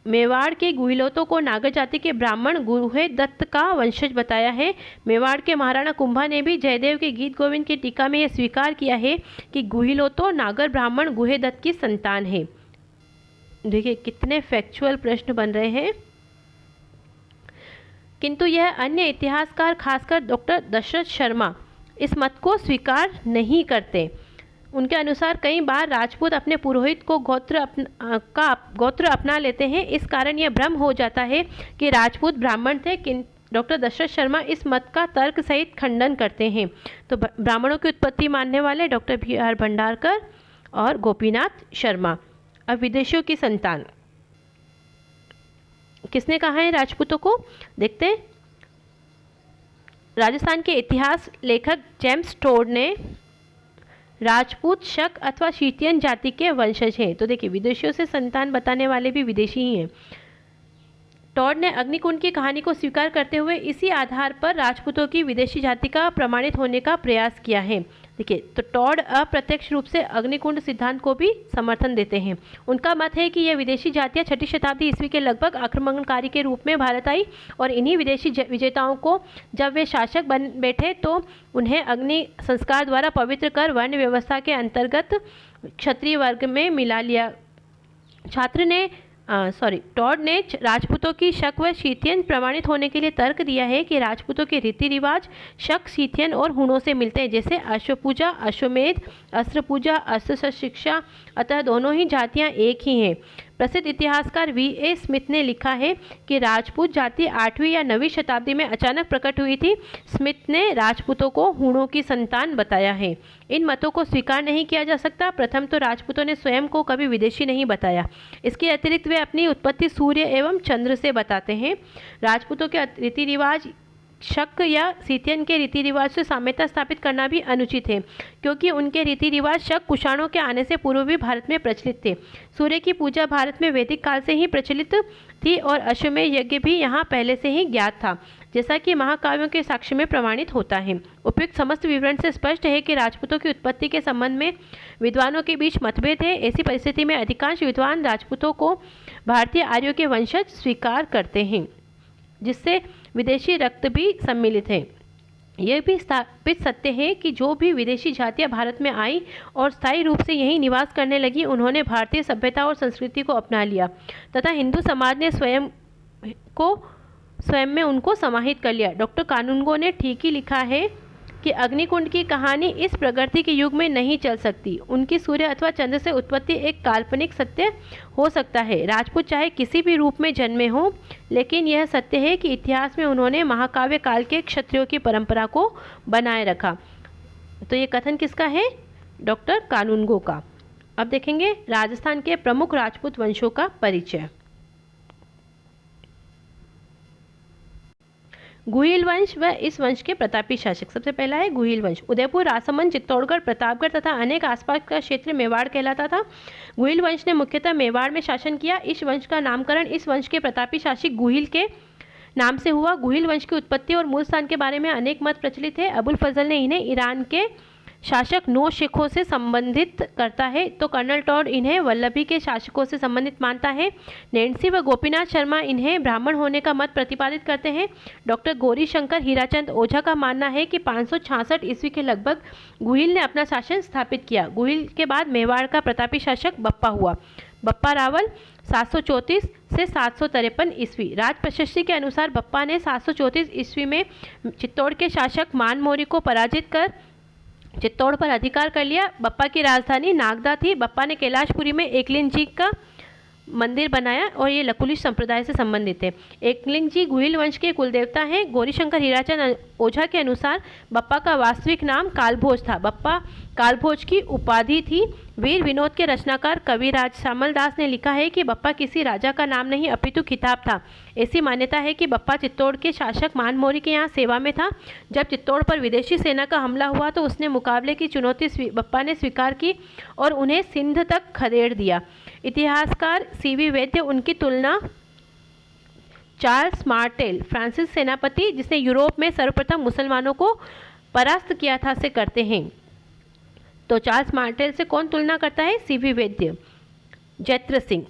मेवाड़ के गुहिलोतों को नागर जाति के ब्राह्मण गुहे दत्त का वंशज बताया है। मेवाड़ के महाराणा कुंभा ने भी जयदेव के गीत गोविंद की टीका में यह स्वीकार किया है कि गुहिलोतो नागर ब्राह्मण गुहे दत्त की संतान है। देखिए कितने फैक्चुअल प्रश्न बन रहे हैं, किंतु यह अन्य इतिहासकार खासकर डॉक्टर दशरथ शर्मा इस मत को स्वीकार नहीं करते। उनके अनुसार कई बार राजपूत अपने पुरोहित को गोत्र अपना लेते हैं, इस कारण यह भ्रम हो जाता है कि राजपूत ब्राह्मण थे। डॉक्टर दशरथ शर्मा इस मत का तर्क सहित खंडन करते हैं। तो ब्राह्मणों की उत्पत्ति मानने वाले डॉक्टर BR भंडारकर और गोपीनाथ शर्मा। अब विदेशियों की संतान किसने कहा है राजपूतों को? देखते हैं। राजस्थान के इतिहास लेखक जेम्स टोड ने राजपूत शक अथवा शीतियन जाति के वंशज हैं। तो देखिए विदेशियों से संतान बताने वाले भी विदेशी ही हैं। टॉड ने अग्निकुंड की कहानी को स्वीकार करते हुए इसी आधार पर राजपूतों की विदेशी जाति का प्रमाणित होने का प्रयास किया है। देखिए तो टॉड अप्रत्यक्ष रूप से अग्निकुंड सिद्धांत को भी समर्थन देते हैं। उनका मत है कि यह विदेशी जातियां 6ठी शताब्दी ईस्वी के लगभग आक्रमणकारी के रूप में भारत आई और इन्हीं विदेशी विजेताओं को जब वे शासक बन बैठे तो उन्हें अग्नि संस्कार द्वारा पवित्र कर वर्ण व्यवस्था के अंतर्गत क्षत्रिय वर्ग में मिला लिया। टॉड ने राजपूतों की शक व शीतियन प्रमाणित होने के लिए तर्क दिया है कि राजपूतों के रीति रिवाज शक, शीतियन और हुणों से मिलते हैं, जैसे अश्वपूजा, अश्वमेध, अस्त्र पूजा, अस्त्र शिक्षा। अतः दोनों ही जातियां एक ही हैं। प्रसिद्ध इतिहासकार VA स्मिथ ने लिखा है कि राजपूत जाति 8वीं या 9वीं शताब्दी में अचानक प्रकट हुई थी। स्मिथ ने राजपूतों को हुणों की संतान बताया है। इन मतों को स्वीकार नहीं किया जा सकता। प्रथम तो राजपूतों ने स्वयं को कभी विदेशी नहीं बताया। इसके अतिरिक्त वे अपनी उत्पत्ति सूर्य एवं चंद्र से बताते हैं। राजपूतों के रीति रिवाज शक या शीतियन के रीति रिवाज से साम्यता स्थापित करना भी अनुचित है, क्योंकि उनके रीति रिवाज शक कुषाणों के आने से पूर्व भी भारत में प्रचलित थे। सूर्य की पूजा भारत में वैदिक काल से ही प्रचलित थी और अश्वमेध यज्ञ भी यहाँ पहले से ही ज्ञात था, जैसा कि महाकाव्यों के साक्ष्य में प्रमाणित होता है। उपयुक्त समस्त विवरण से स्पष्ट है कि राजपूतों की उत्पत्ति के संबंध में विद्वानों के बीच मतभेद है। ऐसी परिस्थिति में अधिकांश विद्वान राजपूतों को भारतीय आर्यों के वंशज स्वीकार करते हैं, जिससे विदेशी रक्त भी सम्मिलित है। यह भी स्थापित सत्य है कि जो भी विदेशी जातियां भारत में आई और स्थायी रूप से यहीं निवास करने लगी, उन्होंने भारतीय सभ्यता और संस्कृति को अपना लिया तथा हिंदू समाज ने स्वयं में उनको समाहित कर लिया। डॉक्टर कानूनगो ने ठीक ही लिखा है कि अग्निकुंड की कहानी इस प्रगति के युग में नहीं चल सकती। उनकी सूर्य अथवा चंद्र से उत्पत्ति एक काल्पनिक सत्य हो सकता है। राजपूत चाहे किसी भी रूप में जन्मे हों, लेकिन यह सत्य है कि इतिहास में उन्होंने महाकाव्य काल के क्षत्रियों की परंपरा को बनाए रखा। तो ये कथन किसका है? डॉक्टर कानूनगो का। अब देखेंगे राजस्थान के प्रमुख राजपूत वंशों का परिचय। गुहिल वंश व इस वंश के प्रतापी शासक। सबसे पहला है गुहिल वंश। उदयपुर, राजसमंद, चित्तौड़गढ़, प्रतापगढ़ तथा अनेक आसपास का क्षेत्र मेवाड़ कहलाता था। गुहिल वंश ने मुख्यतः मेवाड़ में शासन किया। इस वंश का नामकरण इस वंश के प्रतापी शासक गुहिल के नाम से हुआ। गुहिल वंश की उत्पत्ति और मूल स्थान के बारे में अनेक मत प्रचलित है। अबुल फजल ने इन्हें ईरान के शासक नो शेखों से संबंधित करता है, तो कर्नल टॉड इन्हें वल्लभी के शासकों से संबंधित मानता है। नैन्सी व गोपीनाथ शर्मा इन्हें ब्राह्मण होने का मत प्रतिपादित करते हैं। डॉक्टर गौरीशंकर हीराचंद ओझा का मानना है कि 566 ईस्वी के लगभग गुहिल ने अपना शासन स्थापित किया। गुहिल के बाद मेवाड़ का प्रतापी शासक बप्पा हुआ। बप्पा रावल 734 से 753 ईस्वी। राज प्रशस्ति के अनुसार बप्पा ने 734 ईस्वी में चित्तौड़ के शासक मानमोरी को पराजित कर चित्तौड़ पर अधिकार कर लिया। बप्पा की राजधानी नागदा थी। बप्पा ने कैलाशपुरी में एकलिंग जी का मंदिर बनाया और ये लकुलिश संप्रदाय से संबंधित है। एकलिंग जी गुहिल वंश के कुलदेवता हैं। गौरीशंकर हीराचंद ओझा के अनुसार बप्पा का वास्तविक नाम कालभोज था। बप्पा कालभोज की उपाधि थी। वीर विनोद के रचनाकार कविराज श्यामल दास ने लिखा है कि बप्पा किसी राजा का नाम नहीं अपितु खिताब था। ऐसी मान्यता है कि बप्पा चित्तौड़ के शासक मानमोरी के यहाँ सेवा में था। जब चित्तौड़ पर विदेशी सेना का हमला हुआ तो उसने मुकाबले की चुनौती बप्पा ने स्वीकार की और उन्हें सिंध तक खदेड़ दिया। इतिहासकार सीवी वैद्य उनकी तुलना चार्ल्स मार्टेल, फ्रांसीसी सेनापति जिसने यूरोप में सर्वप्रथम मुसलमानों को परास्त किया था, से करते हैं। तो चार्ल्स मार्टेल से कौन तुलना करता है? सीवी वैद्य। जैत्र सिंह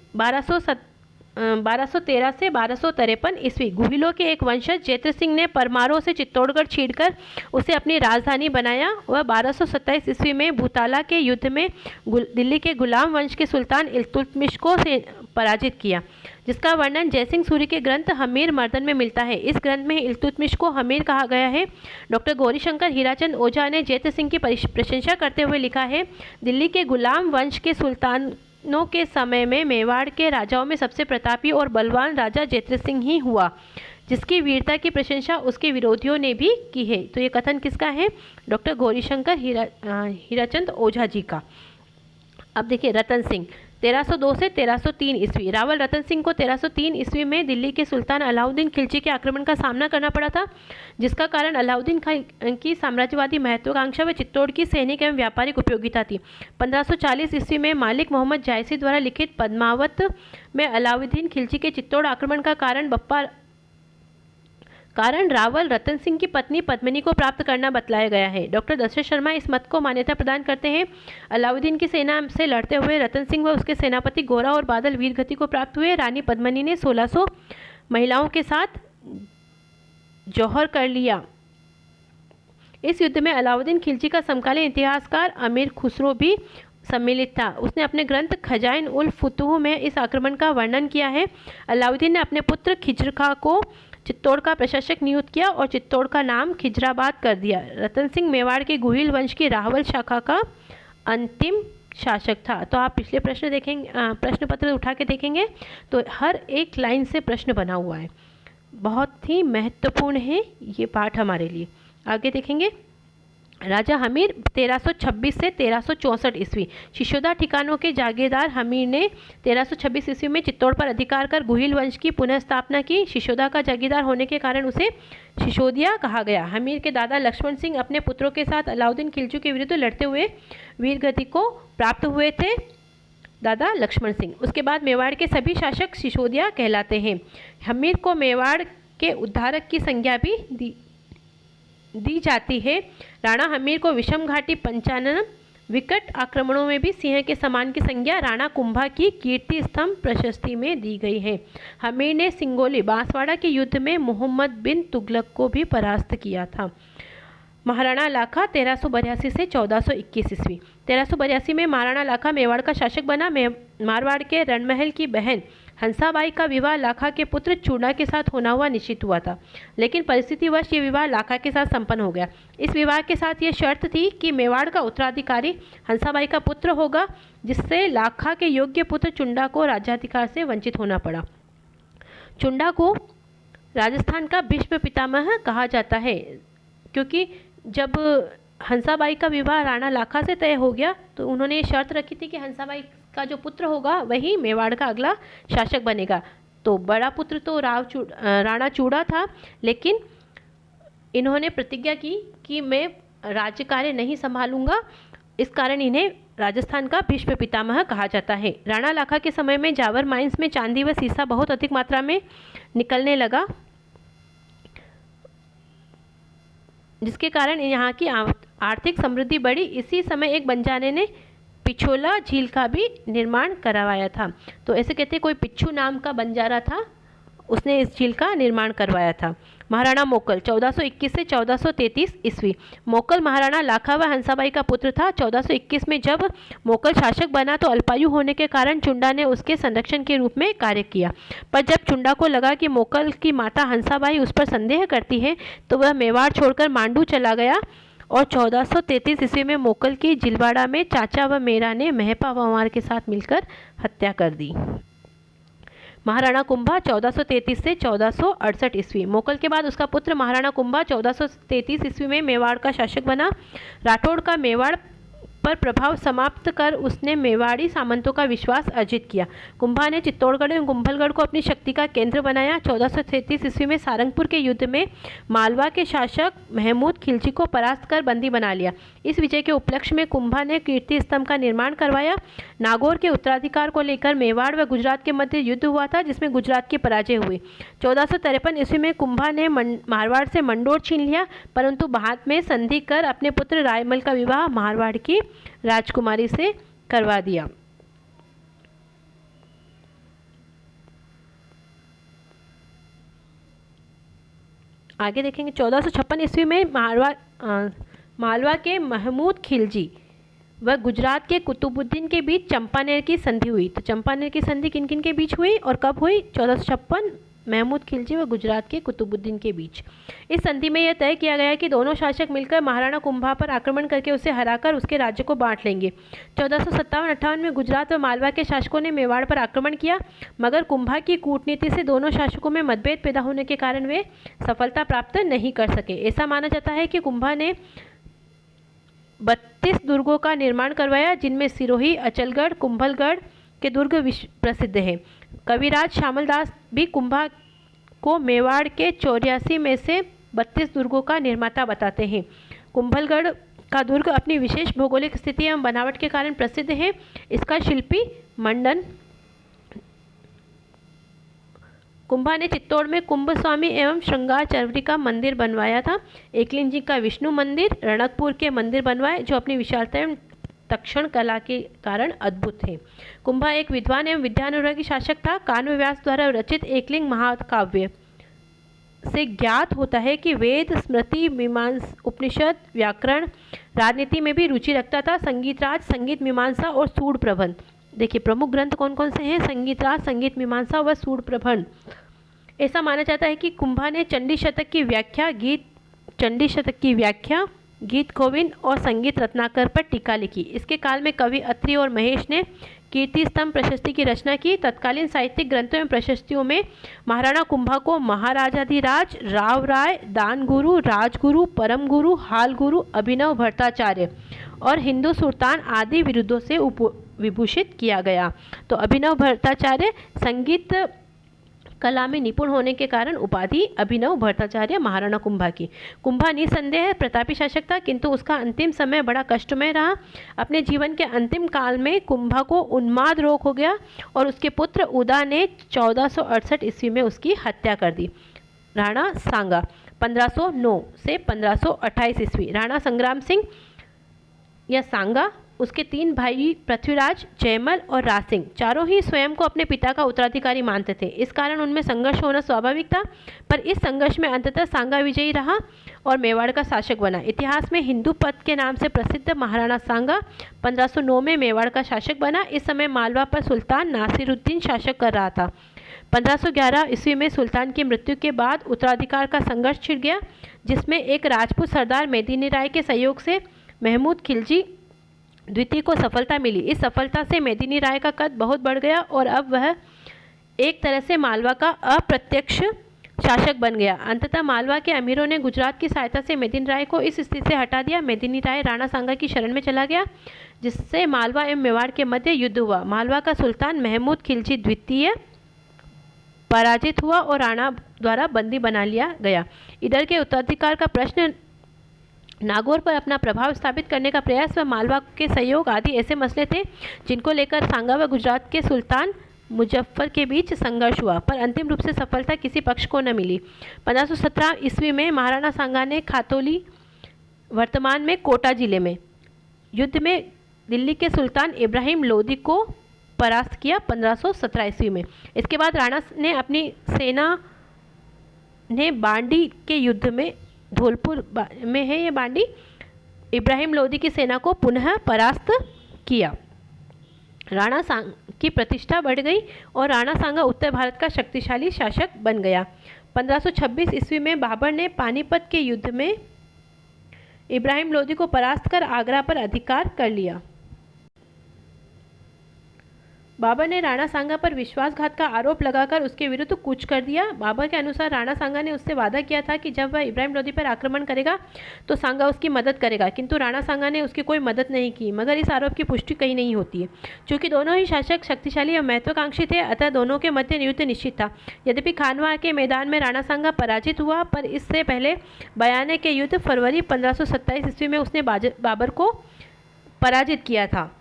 1213 से 1253 ईस्वी। गुहिलों के एक वंशज जैत्र सिंह ने परमारों से चित्तौड़गढ़ छीनकर उसे अपनी राजधानी बनाया। वह 1227 ईस्वी में भूताला के युद्ध में दिल्ली के गुलाम वंश के सुल्तान इल्तुतमिश को पराजित किया, जिसका वर्णन जयसिंह सूरी के ग्रंथ हमीर मर्दन में मिलता है। इस ग्रंथ में इल्तुतमिश को हमीर कहा गया है। डॉक्टर गौरीशंकर हीराचंद ओझा ने जैत्र सिंह की प्रशंसा करते हुए लिखा है, दिल्ली के गुलाम वंश के सुल्तानों के समय में मेवाड़ के राजाओं में सबसे प्रतापी और बलवान राजा जैत्र सिंह ही हुआ, जिसकी वीरता की प्रशंसा उसके विरोधियों ने भी की है। तो ये कथन किसका है? डॉक्टर गौरीशंकर हीराचंद ओझा जी का। अब देखिए रतन सिंह 1302 से 1303 ईस्वी। रावल रतन सिंह को 1303 ईस्वी में दिल्ली के सुल्तान अलाउद्दीन खिलजी के आक्रमण का सामना करना पड़ा था, जिसका कारण अलाउद्दीन की साम्राज्यवादी महत्वाकांक्षा व चित्तौड़ की सैनिक एवं व्यापारिक उपयोगिता थी। 1540 ईस्वी में मालिक मोहम्मद जायसी द्वारा लिखित पद्मावत में अलाउद्दीन खिलजी के चित्तौड़ आक्रमण का कारण रावल रतन सिंह की पत्नी पद्मिनी को प्राप्त करना बतलाया गया है। डॉक्टर दशरथ शर्मा इस मत को मान्यता प्रदान करते हैं। अलाउद्दीन की सेना से लड़ते हुए रतन सिंह व उसके सेनापति गोरा और बादल वीर गति को प्राप्त हुए। रानी पद्मिनी ने 1600 महिलाओं के साथ जौहर कर लिया। इस युद्ध में अलाउद्दीन खिलजी का समकालीन इतिहासकार अमीर खुसरो भी सम्मिलित था। उसने अपने ग्रंथ खजाइन उल फुतूह में इस आक्रमण का वर्णन किया है। अलाउद्दीन ने अपने पुत्र खिजरखा को चित्तौड़ का प्रशासक नियुक्त किया और चित्तौड़ का नाम खिजराबाद कर दिया। रतन सिंह मेवाड़ के गुहिल वंश की रावल शाखा का अंतिम शासक था। तो आप पिछले प्रश्न देखेंगे, प्रश्न पत्र उठा के देखेंगे तो हर एक लाइन से प्रश्न बना हुआ है। बहुत ही महत्वपूर्ण है ये पाठ हमारे लिए। आगे देखेंगे राजा हमीर 1326 से 1364 ईस्वी। शिशोदा ठिकानों के जागीरदार हमीर ने 1326 ईस्वी में चित्तौड़ पर अधिकार कर गुहिल वंश की पुनः स्थापना की। शिशोदा का जागीरदार होने के कारण उसे शिशोदिया कहा गया। हमीर के दादा लक्ष्मण सिंह अपने पुत्रों के साथ अलाउद्दीन खिलजी के विरुद्ध लड़ते हुए वीरगति को प्राप्त हुए थे। दादा लक्ष्मण सिंह। उसके बाद मेवाड़ के सभी शासक शिशोदिया कहलाते हैं। हमीर को मेवाड़ के उद्धारक की संज्ञा भी दी जाती है। राणा हमीर को विषम घाटी पंचानन विकट आक्रमणों में भी सिंह के समान की संज्ञा राणा कुंभा की कीर्ति स्तंभ प्रशस्ति में दी गई है। हमीर ने सिंगोली बांसवाड़ा के युद्ध में मोहम्मद बिन तुगलक को भी परास्त किया था। महाराणा लाखा 1382 से 1421 ईस्वी। 1382 में महाराणा लाखा मेवाड़ का शासक बना। मारवाड़ के रणमहल की बहन हंसाबाई का विवाह लाखा के पुत्र चूड़ा के साथ होना हुआ निश्चित हुआ था, लेकिन परिस्थितिवश ये विवाह लाखा के साथ संपन्न हो गया। इस विवाह के साथ ये शर्त थी कि मेवाड़ का उत्तराधिकारी हंसाबाई का पुत्र होगा, जिससे लाखा के योग्य पुत्र चुंडा को राज्याधिकार से वंचित होना पड़ा। चुंडा को राजस्थान का भीष्म पितामह कहा जाता है, क्योंकि जब हंसाबाई का विवाह राणा लाखा से तय हो गया तो उन्होंने ये शर्त रखी थी कि हंसाबाई का जो पुत्र होगा वही मेवाड़ का अगला शासक बनेगा। तो बड़ा पुत्र तो राणा चूड़ा था, लेकिन इन्होंने प्रतिज्ञा की कि मैं राज्य कार्य नहीं संभालूंगा। इस कारण इन्हें राजस्थान का भीष्म पितामह कहा जाता है। राणा लाखा के समय में जावर माइंस में चांदी व सीसा बहुत अधिक मात्रा में निकलने लगा, जिसके कारण यहाँ की आर्थिक समृद्धि बढ़ी। इसी समय एक बंजारे ने पिछोला झील का भी निर्माण करवाया था। तो ऐसे कहते हैं कोई पिच्छू नाम का बंजारा था, उसने इस झील का निर्माण करवाया था। महाराणा मोकल 1421 से 1433 ईस्वी। मोकल महाराणा लाखा व हंसाबाई का पुत्र था। 1421 में जब मोकल शासक बना तो अल्पायु होने के कारण चुंडा ने उसके संरक्षण के रूप में कार्य किया। पर जब चुंडा को लगा कि मोकल की माता हंसाबाई उस पर संदेह करती है तो वह मेवाड़ छोड़कर मांडू चला गया और 1433 ईस्वी में मोकल की जिलवाड़ा में चाचा व मेरा ने मेहपा पंवार के साथ मिलकर हत्या कर दी। महाराणा कुंभा 1433 से 1468 ईस्वी। मोकल के बाद उसका पुत्र महाराणा कुंभा 1433 ईस्वी में मेवाड़ का शासक बना। राठौड़ का मेवाड़ पर प्रभाव समाप्त कर उसने मेवाड़ी सामंतों का विश्वास अर्जित किया। कुंभा ने चित्तौड़गढ़ एवं कुंभलगढ़ को अपनी शक्ति का केंद्र बनाया। 1433 ईस्वी में सारंगपुर के युद्ध में मालवा के शासक महमूद खिलजी को परास्त कर बंदी बना लिया। इस विजय के उपलक्ष्य में कुंभा ने कीर्ति स्तंभ का निर्माण करवाया। नागौर के उत्तराधिकार को लेकर मेवाड़ व गुजरात के मध्य युद्ध हुआ था, जिसमें गुजरात की पराजय हुई। 1453 ईस्वी में कुंभा ने मारवाड़ से मंडोर छीन लिया, परंतु बाद में संधि कर अपने पुत्र रायमल का विवाह मारवाड़ की राजकुमारी से करवा दिया। आगे देखेंगे 1456 ईस्वी में मालवा के महमूद खिलजी व गुजरात के कुतुबुद्दीन के बीच चंपानेर की संधि हुई। तो चंपानेर की संधि किन किन के बीच हुई और कब हुई? 1456 महमूद खिलजी व गुजरात के कुतुबुद्दीन के बीच। इस संधि में यह तय किया गया कि दोनों शासक मिलकर महाराणा कुंभा पर आक्रमण करके उसे हराकर उसके राज्य को बांट लेंगे। 1457-58 में गुजरात व मालवा के शासकों ने मेवाड़ पर आक्रमण किया, मगर कुंभा की कूटनीति से दोनों शासकों में मतभेद पैदा होने के कारण वे सफलता प्राप्त नहीं कर सके। ऐसा माना जाता है कि कुंभा ने 32 दुर्गों का निर्माण करवाया, जिनमें सिरोही, अचलगढ़, कुंभलगढ़ के दुर्ग विश्व प्रसिद्ध हैं। कविराज श्यामल दास भी कुंभा को मेवाड़ के 84 में से 32 दुर्गों का निर्माता बताते हैं। कुंभलगढ़ का दुर्ग अपनी विशेष भौगोलिक स्थिति एवं बनावट के कारण प्रसिद्ध है। इसका शिल्पी मंडन कुंभा ने चित्तौड़ में कुंभ स्वामी एवं श्रृंगार चरवरी का मंदिर बनवाया था। एकलिंग जी का विष्णु मंदिर, रणकपुर के मंदिर बनवाए जो अपनी विशालता एवं तक्षण कला के कारण अद्भुत है। कुंभा एक विद्वान एवं विद्यानुरागी शासक था। कान्व व्यास द्वारा रचित एकलिंग महाकाव्य से ज्ञात होता है कि वेद, स्मृति, मीमांसा, उपनिषद, व्याकरण, राजनीति में भी रुचि रखता था। संगीत राज, संगीत मीमांसा और सूड प्रबंध, देखिए प्रमुख ग्रंथ कौन कौन से हैं? संगीत राज, संगीत मीमांसा व सूड प्रबंध। ऐसा माना जाता है कि कुंभा ने चंडी शतक की व्याख्या, गीत गोविंद और संगीत रत्नाकर पर टीका लिखी। इसके काल में कवि अत्रि और महेश ने कीर्ति स्तंभ प्रशस्ति की रचना की। तत्कालीन साहित्यिक ग्रंथों एवं प्रशस्तियों में महाराणा कुंभा को महाराजाधिराज, राव राय, दान गुरु, राजगुरु, परम गुरु, हाल गुरु, अभिनव भट्टाचार्य और हिंदू सुल्तान आदि विरुद्धों से विभूषित किया गया। तो अभिनव भट्टाचार्य संगीत कला में निपुण होने के कारण उपाधि अभिनव भट्टाचार्य महाराणा कुंभा की। कुंभा निसंदेह प्रतापी शासक था, किंतु उसका अंतिम समय बड़ा कष्टमय रहा। अपने जीवन के अंतिम काल में कुंभा को उन्माद रोग हो गया और उसके पुत्र उदा ने 1468 ईस्वी में उसकी हत्या कर दी। राणा सांगा 1509 से 1528 ईस्वी। राणा संग्राम सिंह या सांगा, उसके 3 भाई पृथ्वीराज, जयमल और राज सिंह, चारों ही स्वयं को अपने पिता का उत्तराधिकारी मानते थे। इस कारण उनमें संघर्ष होना स्वाभाविक था, पर इस संघर्ष में अंततः सांगा विजयी रहा और मेवाड़ का शासक बना। इतिहास में हिंदू पद के नाम से प्रसिद्ध महाराणा सांगा 1509 में मेवाड़ का शासक बना। इस समय मालवा पर सुल्तान नासिरुद्दीन शासक कर रहा था। 1511 ईस्वी में सुल्तान की मृत्यु के बाद उत्तराधिकार का संघर्ष छिड़ गया, जिसमें एक राजपूत सरदार मेदिनी राय के सहयोग से महमूद खिलजी द्वितीय को सफलता मिली। इस सफलता से मेदिनी राय का कद बहुत बढ़ गया और अब वह एक तरह से मालवा का अप्रत्यक्ष शासक बन गया। अंततः मालवा के अमीरों ने गुजरात की सहायता से मेदिनी राय को इस स्थिति से हटा दिया। मेदिनी राय राणा सांगा की शरण में चला गया, जिससे मालवा एवं मेवाड़ के मध्य युद्ध हुआ। मालवा का सुल्तान महमूद खिलजी द्वितीय पराजित हुआ और राणा द्वारा बंदी बना लिया गया। इधर के उत्तराधिकार का प्रश्न, नागौर पर अपना प्रभाव स्थापित करने का प्रयास व मालवा के सहयोग आदि ऐसे मसले थे जिनको लेकर सांगा व गुजरात के सुल्तान मुजफ्फर के बीच संघर्ष हुआ, पर अंतिम रूप से सफलता किसी पक्ष को न मिली। 1517 ईस्वी में महाराणा सांगा ने खातौली, वर्तमान में कोटा जिले में, युद्ध में दिल्ली के सुल्तान इब्राहिम लोदी को परास्त किया 1517 ईस्वी में। इसके बाद राणा ने अपनी सेना ने बांडी के युद्ध में, धौलपुर में है ये बांडी, इब्राहिम लोदी की सेना को पुनः परास्त किया। राणा सांगा की प्रतिष्ठा बढ़ गई और राणा सांगा उत्तर भारत का शक्तिशाली शासक बन गया। 1526 ईस्वी में बाबर ने पानीपत के युद्ध में इब्राहिम लोदी को परास्त कर आगरा पर अधिकार कर लिया। बाबर ने राणा सांगा पर विश्वासघात का आरोप लगाकर उसके विरुद्ध कूच कर दिया। बाबर के अनुसार राणा सांगा ने उससे वादा किया था कि जब वह इब्राहिम लोदी पर आक्रमण करेगा तो सांगा उसकी मदद करेगा, किंतु राणा सांगा ने उसकी कोई मदद नहीं की, मगर इस आरोप की पुष्टि कहीं नहीं होती है। चूंकि दोनों ही शासक शक्तिशाली और महत्वाकांक्षी थे, अतः दोनों के मध्य युद्ध निश्चित था। यद्यपि खानवा के मैदान में राणा सांगा पराजित हुआ, पर इससे पहले बयाने के युद्ध फरवरी 1527 ईस्वी में उसने बाबर को पराजित किया था।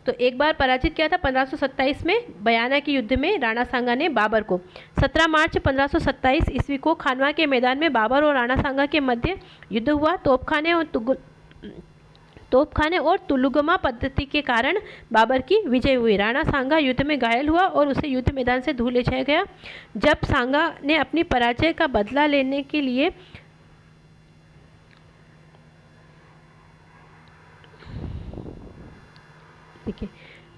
तो एक बार पराजित किया था 1527 में बयाना के युद्ध में राणा सांगा ने बाबर को। 17 मार्च 1527 ईस्वी को खानवा के मैदान में बाबर और राणा सांगा के मध्य युद्ध हुआ। तोपखाने और तुलुगमा पद्धति के कारण बाबर की विजय हुई। राणा सांगा युद्ध में घायल हुआ और उसे युद्ध मैदान से दूर ले जाया गया। जब सांगा ने अपनी पराजय का बदला लेने के लिए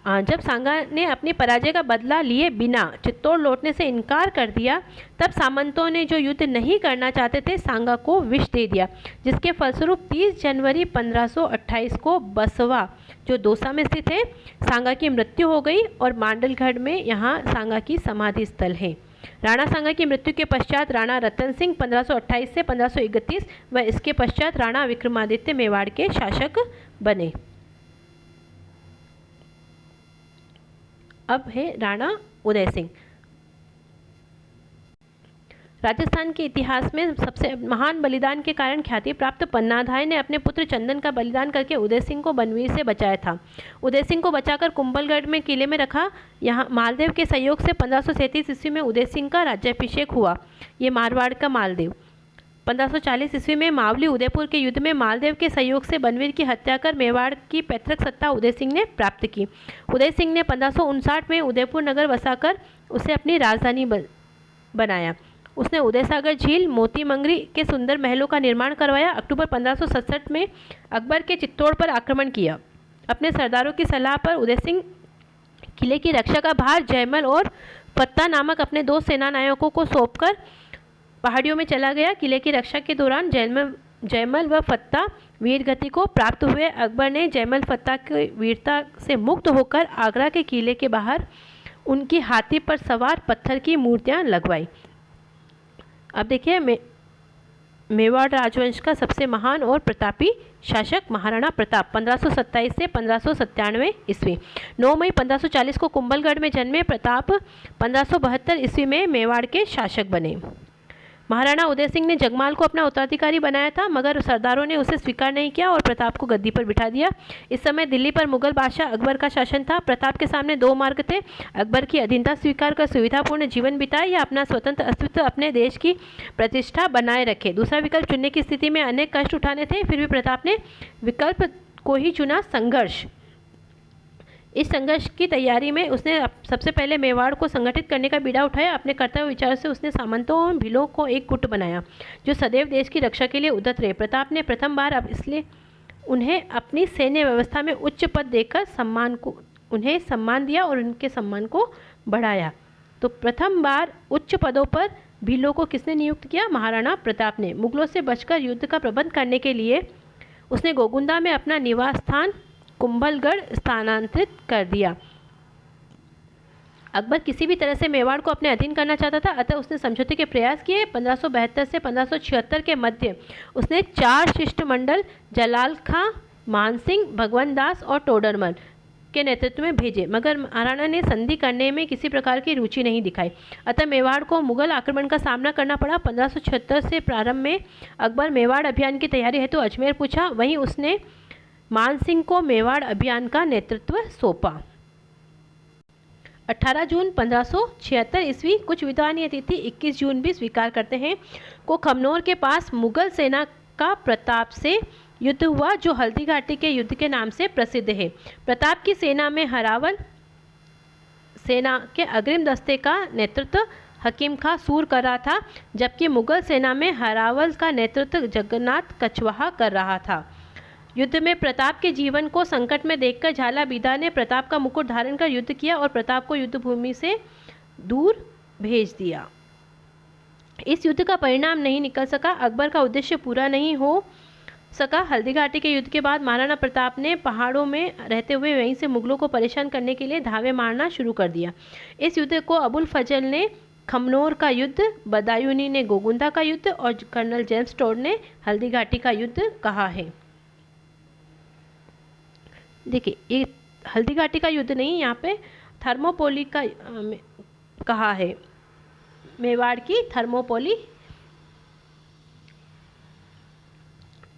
जब सांगा ने अपनी पराजय का बदला लिए बिना चित्तौड़ लौटने से इनकार कर दिया, तब सामंतों ने जो युद्ध नहीं करना चाहते थे सांगा को विष दे दिया, जिसके फलस्वरूप 30 जनवरी 1528 को बसवा, जो दौसा में स्थित है, सांगा की मृत्यु हो गई और मांडलगढ़ में यहाँ सांगा की समाधि स्थल है। राणा सांगा की मृत्यु के पश्चात राणा रतन सिंह 1528 से 1531 व इसके पश्चात राणा विक्रमादित्य मेवाड़ के शासक बने। अब है राणा उदय सिंह। राजस्थान के इतिहास में सबसे महान बलिदान के कारण ख्याति प्राप्त पन्नाधाय ने अपने पुत्र चंदन का बलिदान करके उदय सिंह को बनवीर से बचाया था। उदय सिंह को बचाकर कुंभलगढ़ में किले में रखा। यहाँ मालदेव के सहयोग से 1537 ईस्वी में उदय सिंह का राज्याभिषेक हुआ। ये मारवाड़ का मालदेव। 1540 ईस्वी में मावली उदयपुर के युद्ध में मालदेव के सहयोग से बनवीर की हत्या कर मेवाड़ की पैतृक सत्ता उदय सिंह ने प्राप्त की। उदय सिंह ने 1559 में उदयपुर नगर वसाकर उसे अपनी राजधानी बनाया। उसने उदय सागर झील, मोती मंगरी के सुंदर महलों का निर्माण करवाया। अक्टूबर 1567 में अकबर के चित्तौड़ पर आक्रमण किया। अपने सरदारों की सलाह पर उदय सिंह किले की रक्षा का भार जयमल और फत्ता नामक अपने 2 सेनानायकों को सौंपकर पहाड़ियों में चला गया। किले की रक्षा के दौरान जयमल व फत्ता वीर गति को प्राप्त हुए। अकबर ने जयमल फत्ता की वीरता से मुक्त होकर आगरा के किले के बाहर उनकी हाथी पर सवार पत्थर की मूर्तियां लगवाई। अब देखिए मेवाड़ राजवंश का सबसे महान और प्रतापी शासक महाराणा प्रताप 1527 से 1597 ईस्वी। 9 मई 1540 को कुंभलगढ़ में जन्मे प्रताप 1572 ईस्वी में मेवाड़ के शासक बने। महाराणा उदय सिंह ने जगमाल को अपना उत्तराधिकारी बनाया था, मगर सरदारों ने उसे स्वीकार नहीं किया और प्रताप को गद्दी पर बिठा दिया। इस समय दिल्ली पर मुगल बादशाह अकबर का शासन था। प्रताप के सामने 2 मार्ग थे, अकबर की अधीनता स्वीकार कर सुविधापूर्ण जीवन बिताए या अपना स्वतंत्र अस्तित्व अपने देश की प्रतिष्ठा बनाए रखे। दूसरा विकल्प चुनने की स्थिति में अनेक कष्ट उठाने थे, फिर भी प्रताप ने विकल्प को ही चुना, संघर्ष। इस संघर्ष की तैयारी में उसने सबसे पहले मेवाड़ को संगठित करने का बीड़ा उठाया। अपने कर्तव्य विचार से उसने सामंतों और भीलों को एक गुट बनाया जो सदैव देश की रक्षा के लिए उद्यत रहे। प्रताप ने प्रथम बार अब इसलिए उन्हें अपनी सैन्य व्यवस्था में उच्च पद देकर उन्हें सम्मान दिया और उनके सम्मान को बढ़ाया। तो प्रथम बार उच्च पदों पर भीलों को किसने नियुक्त किया? महाराणा प्रताप ने। मुगलों से बचकर युद्ध का प्रबंध करने के लिए उसने गोगुंदा में अपना निवास स्थान कुंभलगढ़ स्थानांतरित कर दिया। अकबर किसी भी तरह से मेवाड़ को अपने अधीन करना चाहता था, अतः उसने समझौते के प्रयास किए। 1572 से 1576 के मध्य उसने 4 शिष्टमंडल जलाल खां, मानसिंह, भगवंत दास और टोडरमल के नेतृत्व में भेजे, मगर महाराणा ने संधि करने में किसी प्रकार की रुचि नहीं दिखाई। अतः मेवाड़ को मुगल आक्रमण का सामना करना पड़ा। 1576 से प्रारंभ में अकबर मेवाड़ अभियान की तैयारी हेतु अजमेर पूछा। वहीं उसने मानसिंह को मेवाड़ अभियान का नेतृत्व सौंपा। 18 जून 1576 ईस्वी, कुछ विद्वान ये तिथि 21 जून भी स्वीकार करते हैं, को खमनोर के पास मुगल सेना का प्रताप से युद्ध हुआ, जो हल्दी घाटी के युद्ध के नाम से प्रसिद्ध है। प्रताप की सेना में हरावल सेना के अग्रिम दस्ते का नेतृत्व हकीम खां सूर कर रहा था, जबकि मुगल सेना में हरावल का नेतृत्व जगन्नाथ कछवाहा कर रहा था। युद्ध में प्रताप के जीवन को संकट में देखकर झाला बीदा ने प्रताप का मुकुट धारण कर युद्ध किया और प्रताप को युद्ध भूमि से दूर भेज दिया। इस युद्ध का परिणाम नहीं निकल सका, अकबर का उद्देश्य पूरा नहीं हो सका। हल्दी घाटी के युद्ध के बाद महाराणा प्रताप ने पहाड़ों में रहते हुए वहीं से मुगलों को परेशान करने के लिए धावे मारना शुरू कर दिया। इस युद्ध को अबुल फजल ने खमनोर का युद्ध, बदायूनी ने गोगुंदा का युद्ध और कर्नल जेम्स टोड ने हल्दी घाटी का युद्ध कहा है। देखिए, ये हल्दी घाटी का युद्ध नहीं, यहाँ पे थर्मोपोली का कहा है, मेवाड़ की थर्मोपोली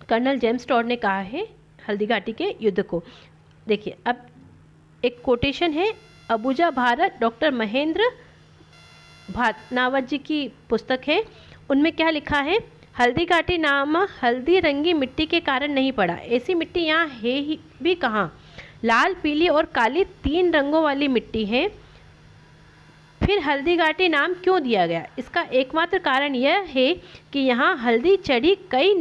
कर्नल जेम्स टॉड ने कहा है हल्दी घाटी के युद्ध को। देखिए, अब एक कोटेशन है अबूजा भारत, डॉक्टर महेंद्र भातनावत जी की पुस्तक है। उनमें क्या लिखा है, हल्दी घाटी नाम हल्दी रंगी मिट्टी के कारण नहीं पड़ा, ऐसी मिट्टी यहाँ है ही भी कहाँ। लाल, पीली और काली 3 रंगों वाली मिट्टी है। फिर हल्दी घाटी नाम क्यों दिया गया? इसका एकमात्र कारण यह है कि यहाँ हल्दी चढ़ी कई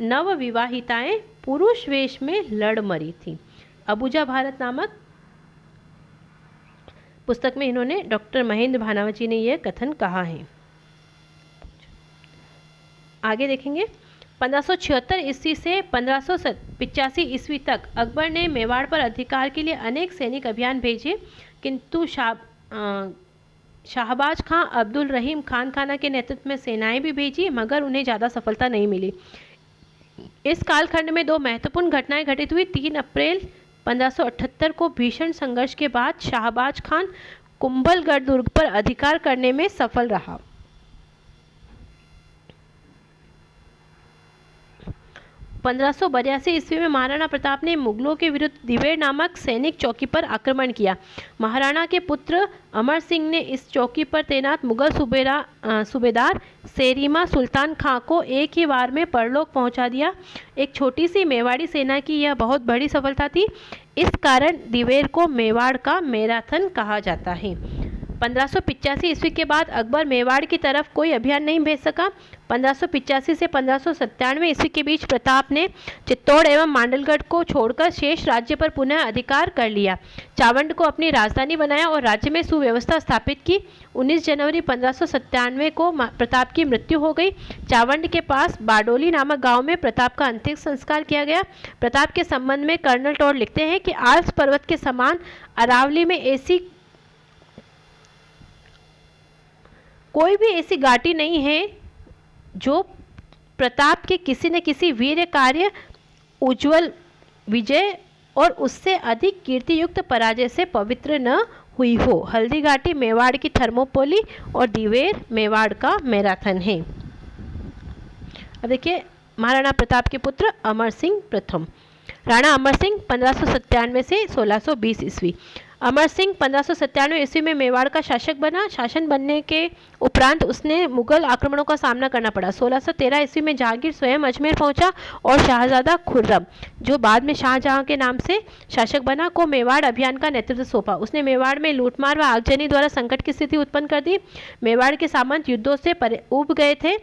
नवविवाहिताएं पुरुष वेश में लड़ मरी थी। अबूजा भारत नामक पुस्तक में इन्होंने, डॉक्टर महेंद्र भानावत जी ने यह कथन कहा है। आगे देखेंगे, 1576 ईस्वी से 1585 ईस्वी तक अकबर ने मेवाड़ पर अधिकार के लिए अनेक सैनिक अभियान भेजे, किंतु शाहबाज खां, अब्दुल रहीम खान खाना के नेतृत्व में सेनाएं भी भेजी, मगर उन्हें ज़्यादा सफलता नहीं मिली। इस कालखंड में 2 महत्वपूर्ण घटनाएं घटित हुई। 3 अप्रैल 1578 को भीषण संघर्ष के बाद शाहबाज खान कुंभलगढ़ दुर्ग पर अधिकार करने में सफल रहा। 1582 ईस्वी में महाराणा प्रताप ने मुगलों के विरुद्ध दिवेर नामक सैनिक चौकी पर आक्रमण किया। महाराणा के पुत्र अमर सिंह ने इस चौकी पर तैनात मुगल सूबेदार सेरीमा सुल्तान खां को एक ही वार में परलोक पहुंचा दिया। एक छोटी सी मेवाड़ी सेना की यह बहुत बड़ी सफलता थी। इस कारण दिवेर को मेवाड़ का मैराथन कहा जाता है। 1585 ईस्वी के बाद अकबर मेवाड़ की तरफ कोई अभियान नहीं भेज सका। 1585 से 1597 ईस्वी के बीच प्रताप ने चित्तौड़ एवं मांडलगढ़ को छोड़कर शेष राज्य पर पुनः अधिकार कर लिया। चावंड को अपनी राजधानी बनाया और राज्य में सुव्यवस्था स्थापित की। 19 जनवरी 1597 को प्रताप की मृत्यु हो गई। चावंड के पास बाडोली नामक गांव में प्रताप का अंतिम संस्कार किया गया। प्रताप के संबंध में कर्नल टॉड लिखते हैं कि आल्प्स पर्वत के समान अरावली में कोई भी ऐसी घाटी नहीं है जो प्रताप के किसी न किसी वीर कार्य, उज्जवल विजय और उससे अधिक कीर्तियुक्त पराजय से पवित्र न हुई हो। हल्दी घाटी मेवाड़ की थर्मोपोली और दिवेर मेवाड़ का मैराथन है। अब देखिए, महाराणा प्रताप के पुत्र अमर सिंह प्रथम। राणा अमर सिंह 1597 से 1620 ईस्वी। अमर सिंह 1597 ईस्वी में मेवाड़ का शासक बना। शासन बनने के उपरांत उसने मुगल आक्रमणों का सामना करना पड़ा। 1613 ईस्वी में जहांगीर स्वयं अजमेर पहुंचा और शाहजादा खुर्रम, जो बाद में शाहजहां के नाम से शासक बना, को मेवाड़ अभियान का नेतृत्व सौंपा। उसने मेवाड़ में लूटमार व आगजनी द्वारा संकट की स्थिति उत्पन्न कर दी। मेवाड़ के सामंत युद्धों से उब गए थे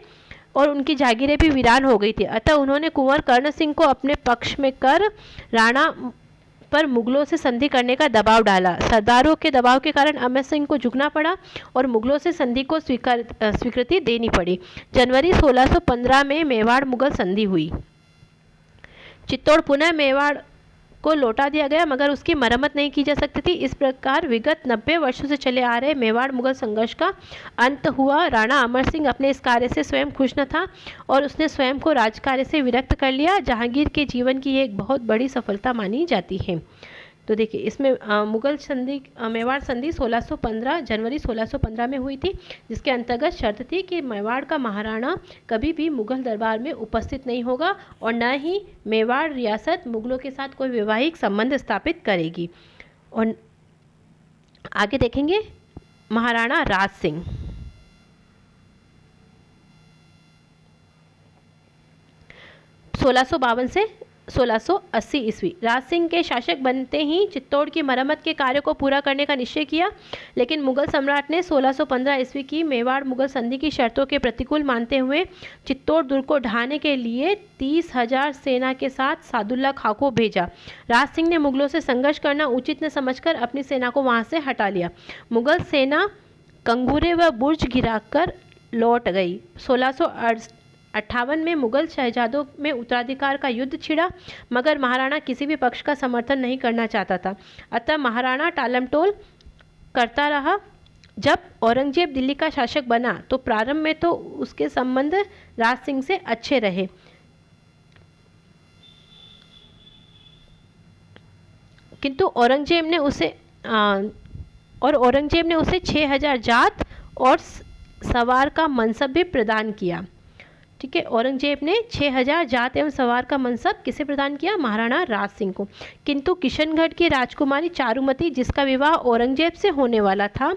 और उनकी जागीरें भी वीरान हो गई थी। अतः उन्होंने कुंवर कर्ण सिंह को अपने पक्ष में कर राणा पर मुगलों से संधि करने का दबाव डाला। सरदारों के दबाव के कारण अमर सिंह को झुकना पड़ा और मुगलों से संधि को स्वीकृति देनी पड़ी। जनवरी 1615 में मेवाड़ मुगल संधि हुई। चित्तौड़ पुनः मेवाड़ को लौटा दिया गया मगर उसकी मरम्मत नहीं की जा सकती थी। इस प्रकार विगत 90 वर्षों से चले आ रहे मेवाड़ मुगल संघर्ष का अंत हुआ। राणा अमर सिंह अपने इस कार्य से स्वयं खुश न था और उसने स्वयं को राजकार्य से विरक्त कर लिया। जहांगीर के जीवन की एक बहुत बड़ी सफलता मानी जाती है। तो देखिए इसमें मुगल संधि मेवाड़ संधि 1615 जनवरी 1615 में हुई थी, जिसके अंतर्गत शर्त थी कि मेवाड़ का महाराणा कभी भी मुगल दरबार में उपस्थित नहीं होगा और न ही मेवाड़ रियासत मुगलों के साथ कोई वैवाहिक संबंध स्थापित करेगी। और आगे देखेंगे महाराणा राज सिंह। 1652 से 1680 ईस्वी। राज सिंह के शासक बनते ही चित्तौड़ की मरम्मत के कार्य को पूरा करने का निश्चय किया, लेकिन मुगल सम्राट ने 1615 ईस्वी की मेवाड़ मुगल संधि की शर्तों के प्रतिकूल मानते हुए चित्तौड़ दुर्ग को ढाने के लिए 30,000 सेना के साथ सादुल्ला खां को भेजा। राज सिंह ने मुगलों से संघर्ष करना उचित न समझकर अपनी सेना को वहां से हटा लिया। मुगल सेना कंगूरे व बुर्ज गिराकर लौट गई। 1658 में मुगल शहजादों में उत्तराधिकार का युद्ध छिड़ा, मगर महाराणा किसी भी पक्ष का समर्थन नहीं करना चाहता था, अतः महाराणा टालमटोल करता रहा। जब औरंगजेब दिल्ली का शासक बना तो प्रारंभ में तो उसके संबंध राज सिंह से अच्छे रहे, किंतु औरंगजेब ने उसे 6,000 जात और सवार का मनसब भी प्रदान किया। ठीक है, औरंगजेब ने 6,000 जात एवं सवार का मनसब किसे प्रदान किया? महाराणा राज सिंह को। किंतु किशनगढ़ की राजकुमारी चारुमती, जिसका विवाह औरंगजेब से होने वाला था,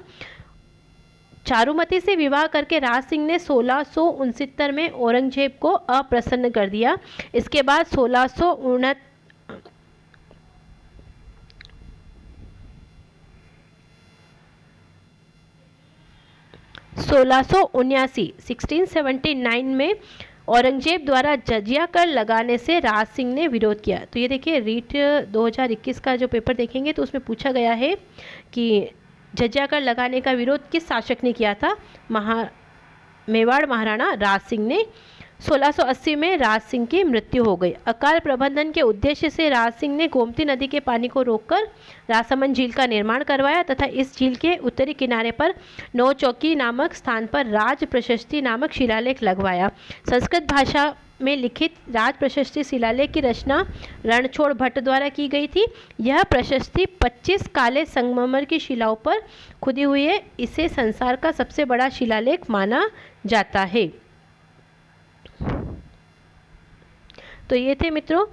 चारुमती से विवाह करके राज सिंह ने 1669 में औरंगजेब को अप्रसन्न कर दिया। इसके बाद 1679 में औरंगजेब द्वारा जजिया कर लगाने से राज सिंह ने विरोध किया। तो ये देखिए रीट 2021 का जो पेपर देखेंगे तो उसमें पूछा गया है कि जजिया कर लगाने का विरोध किस शासक ने किया था? मेवाड़ महाराणा राज सिंह ने। 1680 में राज सिंह की मृत्यु हो गई। अकाल प्रबंधन के उद्देश्य से राज सिंह ने गोमती नदी के पानी को रोककर राजसमंद झील का निर्माण करवाया तथा इस झील के उत्तरी किनारे पर नौचौकी नामक स्थान पर राज प्रशस्ति नामक शिलालेख लगवाया। संस्कृत भाषा में लिखित राज प्रशस्ति शिलालेख की रचना रणछोड़ भट्ट द्वारा की गई थी। यह प्रशस्ति 25 काले संगमरमर की शिलाओं पर खुदी हुई है। इसे संसार का सबसे बड़ा शिलालेख माना जाता है। तो ये थे मित्रों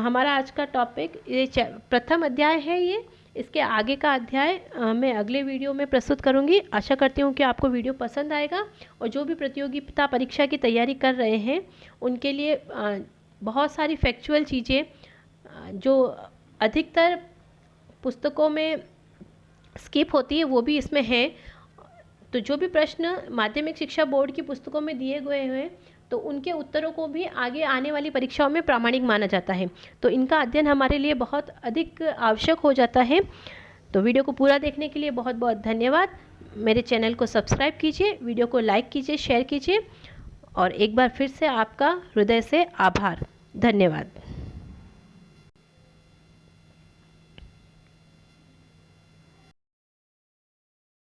हमारा आज का टॉपिक। ये प्रथम अध्याय है ये। इसके आगे का अध्याय मैं अगले वीडियो में प्रस्तुत करूंगी। आशा करती हूँ कि आपको वीडियो पसंद आएगा और जो भी प्रतियोगिता परीक्षा की तैयारी कर रहे हैं उनके लिए बहुत सारी फैक्चुअल चीज़ें जो अधिकतर पुस्तकों में स्किप होती है वो भी इसमें है। तो जो भी प्रश्न माध्यमिक शिक्षा बोर्ड की पुस्तकों में दिए गए हैं तो उनके उत्तरों को भी आगे आने वाली परीक्षाओं में प्रामाणिक माना जाता है। तो इनका अध्ययन हमारे लिए बहुत अधिक आवश्यक हो जाता है। तो वीडियो को पूरा देखने के लिए बहुत बहुत धन्यवाद। मेरे चैनल को सब्सक्राइब कीजिए, वीडियो को लाइक कीजिए, शेयर कीजिए और एक बार फिर से आपका हृदय से आभार। धन्यवाद।